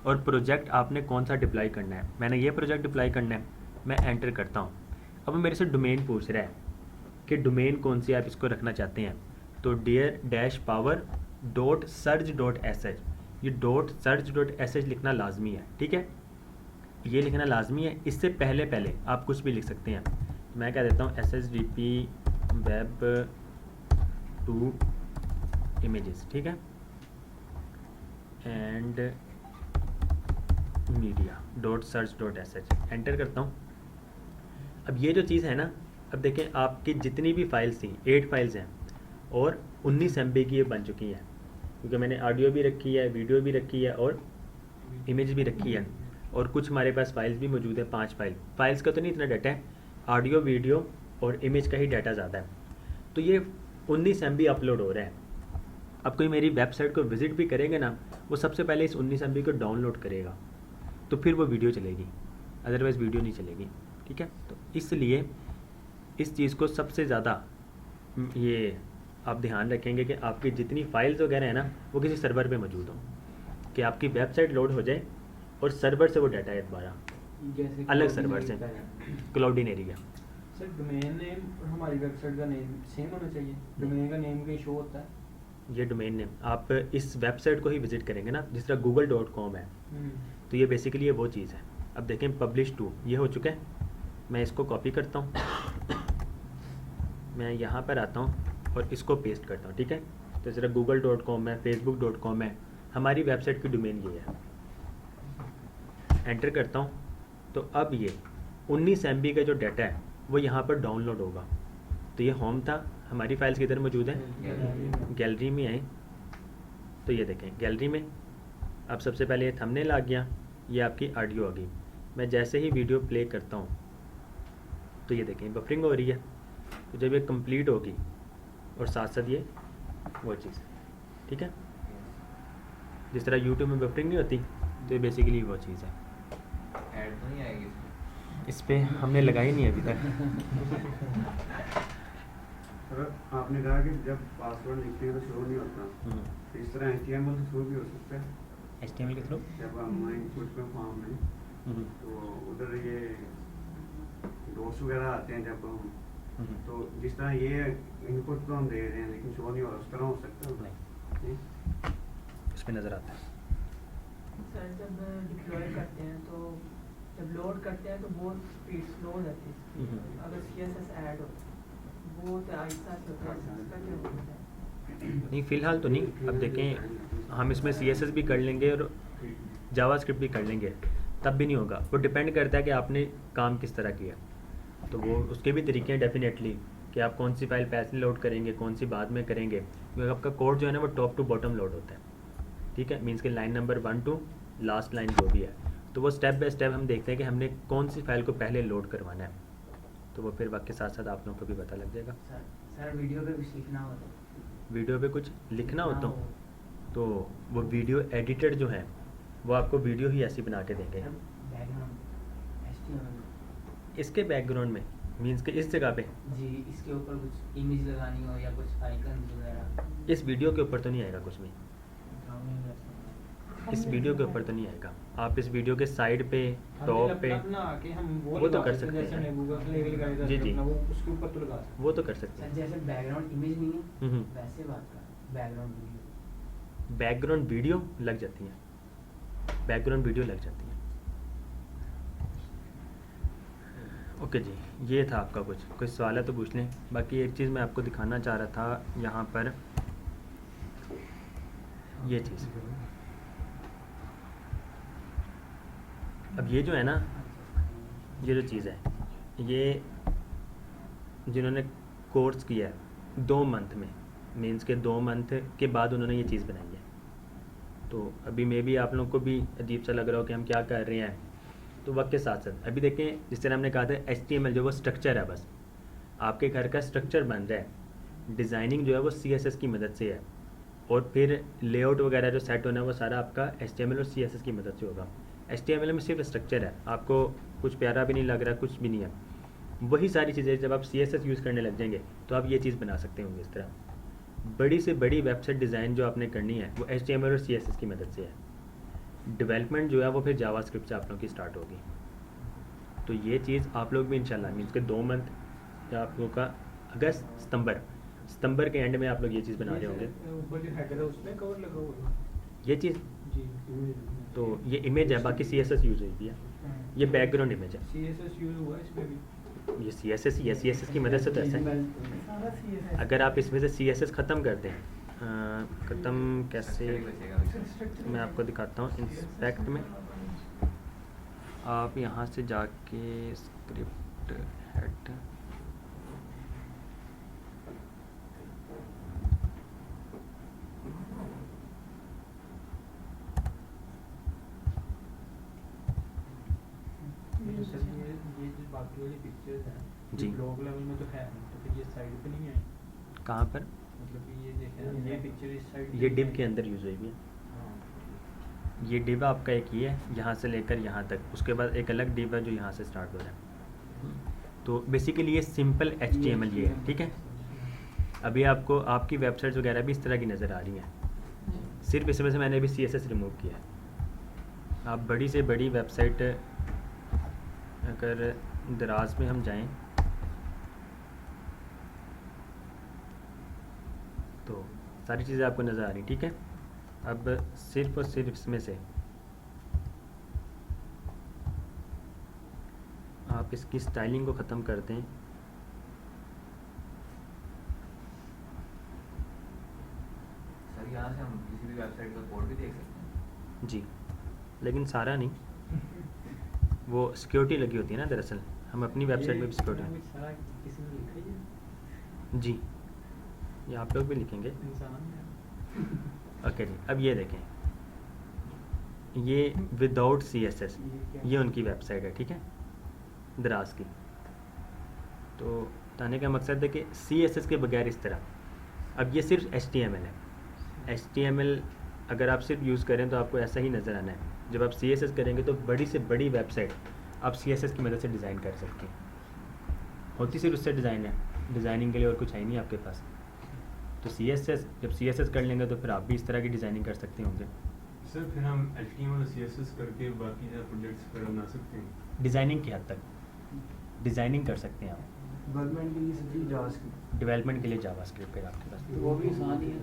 और प्रोजेक्ट आपने कौन सा डिप्लाई करना है, मैंने ये प्रोजेक्ट डिप्लाई करना है, मैं एंटर करता हूँ। अब वो मेरे से डोमेन पूछ रहा है कि डोमेन कौन सी आप इसको रखना चाहते हैं, तो dear-power.surge.sh, ये .surge.sh लिखना लाजमी है, ठीक है, ये लिखना लाजमी है। इससे पहले पहले आप कुछ भी लिख सकते हैं, मैं कह देता हूँ SHDP web to images, ठीक है, एंड media.surge.sh, एंटर करता हूँ। अब ये जो चीज़ है ना, अब देखें आपकी जितनी भी फाइल्स थी, 8 फाइल्स हैं और 19 MB की ये बन चुकी हैं, क्योंकि मैंने ऑडियो भी रखी है, वीडियो भी रखी है और इमेज भी रखी है, और कुछ हमारे पास फाइल्स भी मौजूद है, 5 फाइल्स का तो नहीं इतना डाटा है, ऑडियो वीडियो और इमेज का ही डाटा ज़्यादा है, तो ये 19 MB अपलोड हो रहा है। अब कोई मेरी वेबसाइट को विज़िट भी करेंगे ना, वो सबसे पहले इस 19 MB को डाउनलोड करेगा, तो फिर वो वीडियो चलेगी, अदरवाइज़ वीडियो नहीं चलेगी, ठीक है। तो इसलिए इस चीज़ को सबसे ज़्यादा ये आप ध्यान रखेंगे कि आपकी जितनी फाइल्स वगैरह है ना, वो किसी सर्वर पे मौजूद हो, कि आपकी वेबसाइट लोड हो जाए और सर्वर से वो डाटा है दोबारा, जैसे अलग सर्वर से, क्लाउडिनरी का। सर डोमेन नेम और हमारी वेबसाइट का नेम सेम होना चाहिए, डोमेन का नेम कहीं शो होता है? ये डोमेन नेम आप इस वेबसाइट को ही विजिट करेंगे ना, जिस तरह google.com है, तो ये बेसिकली ये वो चीज़ है। अब देखें पब्लिश टू, ये हो चुका है, मैं इसको कॉपी करता हूँ, मैं यहाँ पर आता हूँ और इसको पेस्ट करता हूँ, ठीक है। तो इस तरह google.com है, facebook.com है, हमारी वेबसाइट की डोमेन ये है, एंटर करता हूँ, तो अब ये 19 MB का जो डाटा है वो यहाँ पर डाउनलोड होगा। तो ये होम था, हमारी फाइल्स किधर मौजूद है, गैलरी में आए, तो ये देखें गैलरी में, अब सबसे पहले ये थंबनेल आ गया, ये आपकी ऑडियो आ गई। मैं जैसे ही वीडियो प्ले करता हूँ तो ये देखें बफरिंग हो रही है, तो जब ये कंप्लीट होगी और साथ साथ ये वो चीज़, ठीक है, जिस तरह यूट्यूब में बफरिंग नहीं होती, तो ये बेसिकली वो चीज़ है। ऐड तो नहीं आएगी इसमें? इस पे हमने लगाई नहीं अभी तक। सर आपने कहा कि जब पासवर्ड लिखते हैं तो शो नहीं होता, तो इस तरह HTML के थ्रू भी हो सकता है। HTML के थ्रू जब हम इनपुट में फॉर्म में तो उधर ये डोट्स वगैरह आते हैं जब हम, तो जिस तरह ये इनपुट तो हम दे रहे हैं लेकिन शो नहीं हो रहा, उस तरह हो सकता है? नहीं। इस पे नज़र आता है। सर जब डिप्लॉय करते हैं तो जब लोड करते हैं तो बहुत स्पीड स्लो हो जाती है। अगर CSS ऐड हो वो तो आहिस्ता से होता है, इसका क्या होता है? नहीं फ़िलहाल तो नहीं। अब देखें हम इसमें CSS भी कर लेंगे और जावास्क्रिप्ट भी कर लेंगे, तब भी नहीं होगा। वो डिपेंड करता है कि आपने काम किस तरह किया। तो वो उसके भी तरीके हैं डेफिनेटली, कि आप कौन सी फाइल पहले लोड करेंगे, कौन सी बाद में करेंगे, क्योंकि आपका कोड जो है ना वो टॉप टू बॉटम लोड होता है। ठीक है, मीन्स कि line number 1 to last line जो भी है, तो वो स्टेप बाय स्टेप हम देखते हैं कि हमने कौन सी फाइल को पहले लोड करवाना है। तो वो फिर वक्त के साथ साथ आप लोगों को भी पता लग जाएगा। सर वीडियो पे कुछ लिखना हो तो वीडियो पे कुछ लिखना हो तो वो वीडियो एडिटर जो है वो आपको वीडियो ही ऐसी बना के देंगे। बैकग्राउंड HTML इसके बैकग्राउंड में मीन्स कि इस जगह पे जी, इसके ऊपर कुछ इमेज लगानी हो या कुछ आइकन वगैरह। इस वीडियो के ऊपर तो नहीं आएगा कुछ भी। इस वीडियो के ऊपर तो नहीं आएगा। आप इस वीडियो के साइड पे, टॉप पे वो तो कर सकते हैं। जी जी, उसके ऊपर तो लगा सकते वो तो कर सकते सर हैं। जैसे बैकग्राउंड इमेज नहीं है हम्म। वैसे बात कर बैकग्राउंड वीडियो। बैकग्राउंड वीडियो लग जाती है, बैकग्राउंड वीडियो लग जाती है। ओके जी, ये था आपका कोई सवाल है तो पूछ लें। बाकी एक चीज़ मैं आपको दिखाना चाह रहा था यहाँ पर, ये चीज़। अब ये जो है ना, ये जो चीज़ है, ये जिन्होंने कोर्स किया है 2 मंथ में, मीन्स के 2 मंथ के बाद उन्होंने ये चीज़ बनाई है। तो अभी मे भी आप लोगों को भी अजीब सा लग रहा हो कि हम क्या कर रहे हैं, तो वक्त के साथ साथ अभी देखें, जिस तरह हमने कहा था HTML जो वो स्ट्रक्चर है, बस आपके घर का स्ट्रक्चर बन रहा है। डिज़ाइनिंग जो है वो CSS की मदद से है, और फिर लेआउट वगैरह जो सेट होना है वो सारा आपका HTML और CSS की मदद से होगा। HTML में सिर्फ स्ट्रक्चर है, आपको कुछ प्यारा भी नहीं लग रहा, कुछ भी नहीं है। वही सारी चीज़ें जब आप CSS यूज़ करने लग जाएंगे तो आप ये चीज़ बना सकते होंगे। इस तरह बड़ी से बड़ी वेबसाइट डिज़ाइन जो आपने करनी है वो HTML और CSS की मदद से है। डेवलपमेंट जो है वो फिर जावास्क्रिप्ट से आप लोगों की स्टार्ट होगी। तो ये चीज़ आप लोग भी इंशाल्लाह मीन्स के 2 मंथ या आप लोगों का अगस्त सितंबर के एंड में आप लोग ये चीज़ बना रहे होंगे। ऊपर जो हेडर है उसमें कवर लगा हुआ है ये चीज़ जी। तो ये इमेज है, बाकी CSS यूज हुई है। ये बैकग्राउंड इमेज है, CSS यूज हुआ है इसमें भी। ये CSS ही है। CSS की मदद से तो ऐसा है। सारा CSS अगर आप इसमें से CSS ख़त्म कर दें, ख़त्म कैसे, मैं आपको दिखाता हूँ। इंस्पेक्ट में आप यहाँ से जाके स्क्रिप्ट हेड, ये जो बाकी वाली पिक्चर्स हैं जी। ब्लॉग लेवल में तो है, तो फिर ये साइड पे नहीं है, कहाँ पर? मतलब कि ये देखें ये पिक्चर इस साइड ये डिव के अंदर यूज़ हुई है। ये डिव आपका एक ही है, यहाँ से लेकर यहाँ तक। उसके बाद एक अलग डिव है जो यहाँ से स्टार्ट हो रहा है। तो बेसिकली ये सिंपल HTML ये है, ठीक है। अभी आपको आपकी वेबसाइट्स वगैरह भी इस तरह की नज़र आ रही हैं, सिर्फ इसमें से मैंने अभी CSS रिमूव किया है। आप बड़ी से बड़ी वेबसाइट अगर दराज में हम जाएं तो सारी चीज़ें आपको नज़र आ रही, ठीक है। अब सिर्फ और सिर्फ इसमें से आप इसकी स्टाइलिंग को ख़त्म कर दें। सर यहाँ से हम किसी भी वेबसाइट का कोड भी देख सकते हैं? जी, लेकिन सारा नहीं, वो सिक्योरिटी लगी होती है ना। दरअसल हम अपनी वेबसाइट में भी सिक्योरिटी, सारा किसी ने लिखा ही है, जी ये आप लोग भी लिखेंगे। इंसान है। ओके जी, अब ये देखें, ये विदाउट CSS ये उनकी वेबसाइट है, ठीक है, दराज की। तो बताने का मकसद है कि CSS के बगैर इस तरह। अब ये सिर्फ HTML है। HTML अगर आप सिर्फ यूज़ करें तो आपको ऐसा ही नज़र आना है। जब आप CSS करेंगे तो बड़ी से बड़ी वेबसाइट आप CSS की मदद से डिज़ाइन कर सकते हैं। होती सिर्फ उससे डिज़ाइन है, डिज़ाइनिंग के लिए और कुछ है ही नहीं आपके पास। तो CSS जब CSS कर लेंगे तो फिर आप भी इस तरह की डिज़ाइनिंग कर सकते होंगे। सर फिर हम HTML और CSS करके बाकी जो प्रोजेक्ट्स पर बना सकते हैं। डिज़ाइनिंग की हद तक डिज़ाइनिंग कर सकते हैं आप, डेवलपमेंट के लिए सिर्फ जावास्क्रिप्ट, डेवलपमेंट के लिए जावास्क्रिप्ट है आपके पास। तो वो भी आसान ही है।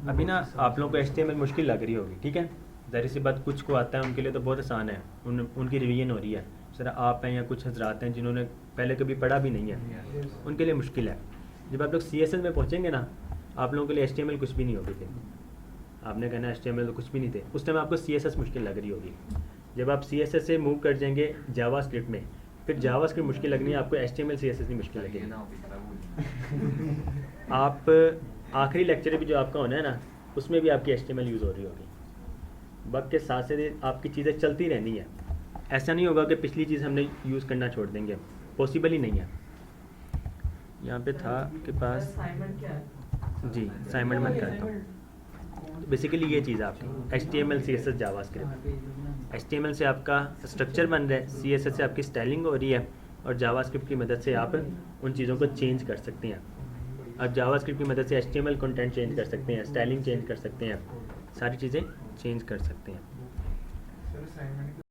अभी ना आप लोगों को HTML मुश्किल लग रही होगी, ठीक है, ज़ाहिर सी बात, कुछ को आता है उनके लिए तो बहुत आसान है, उनकी रिवीजन हो रही है। सर आप हैं या कुछ हजरात हैं जिन्होंने पहले कभी पढ़ा भी नहीं है, उनके लिए मुश्किल है। जब आप लोग CSS में पहुँचेंगे ना, आप लोगों के लिए HTML कुछ भी नहीं होगी थी। आपने कहना HTML तो कुछ भी नहीं थे, उस टाइम आपको CSS मुश्किल लग रही होगी। जब आप CSS से मूव कर जाएंगे जावास्क्रिप्ट में, फिर जावास्क्रिप्ट मुश्किल लगनी है, आपको HTMल CSS नहीं मुश्किल लगेगी। आप आखिरी लेक्चर भी जो आपका होना है ना, उसमें भी आपकी HTML यूज़ हो रही होगी। वक्त के साथ साथ आपकी चीज़ें चलती रहनी है, ऐसा नहीं होगा कि पिछली चीज़ हमने यूज़ करना छोड़ देंगे, पॉसिबल ही नहीं है। यहाँ पे था के पास असाइनमेंट क्या है? जी असाइनमेंट मैं करता हूँ। तो बेसिकली ये चीज़ आपकी HTML CSS जावास्क्रिप्ट। HTML से आपका स्ट्रक्चर बन रहा है, CSS से आपकी स्टाइलिंग हो रही है, और जावास्क्रिप्ट की मदद से आप उन चीज़ों को चेंज कर सकते हैं। आप जावास्क्रिप्ट की मदद से HTML कंटेंट चेंज कर सकते हैं, स्टाइलिंग चेंज कर सकते हैं, सारी चीज़ें चेंज कर सकते हैं। Sir assignment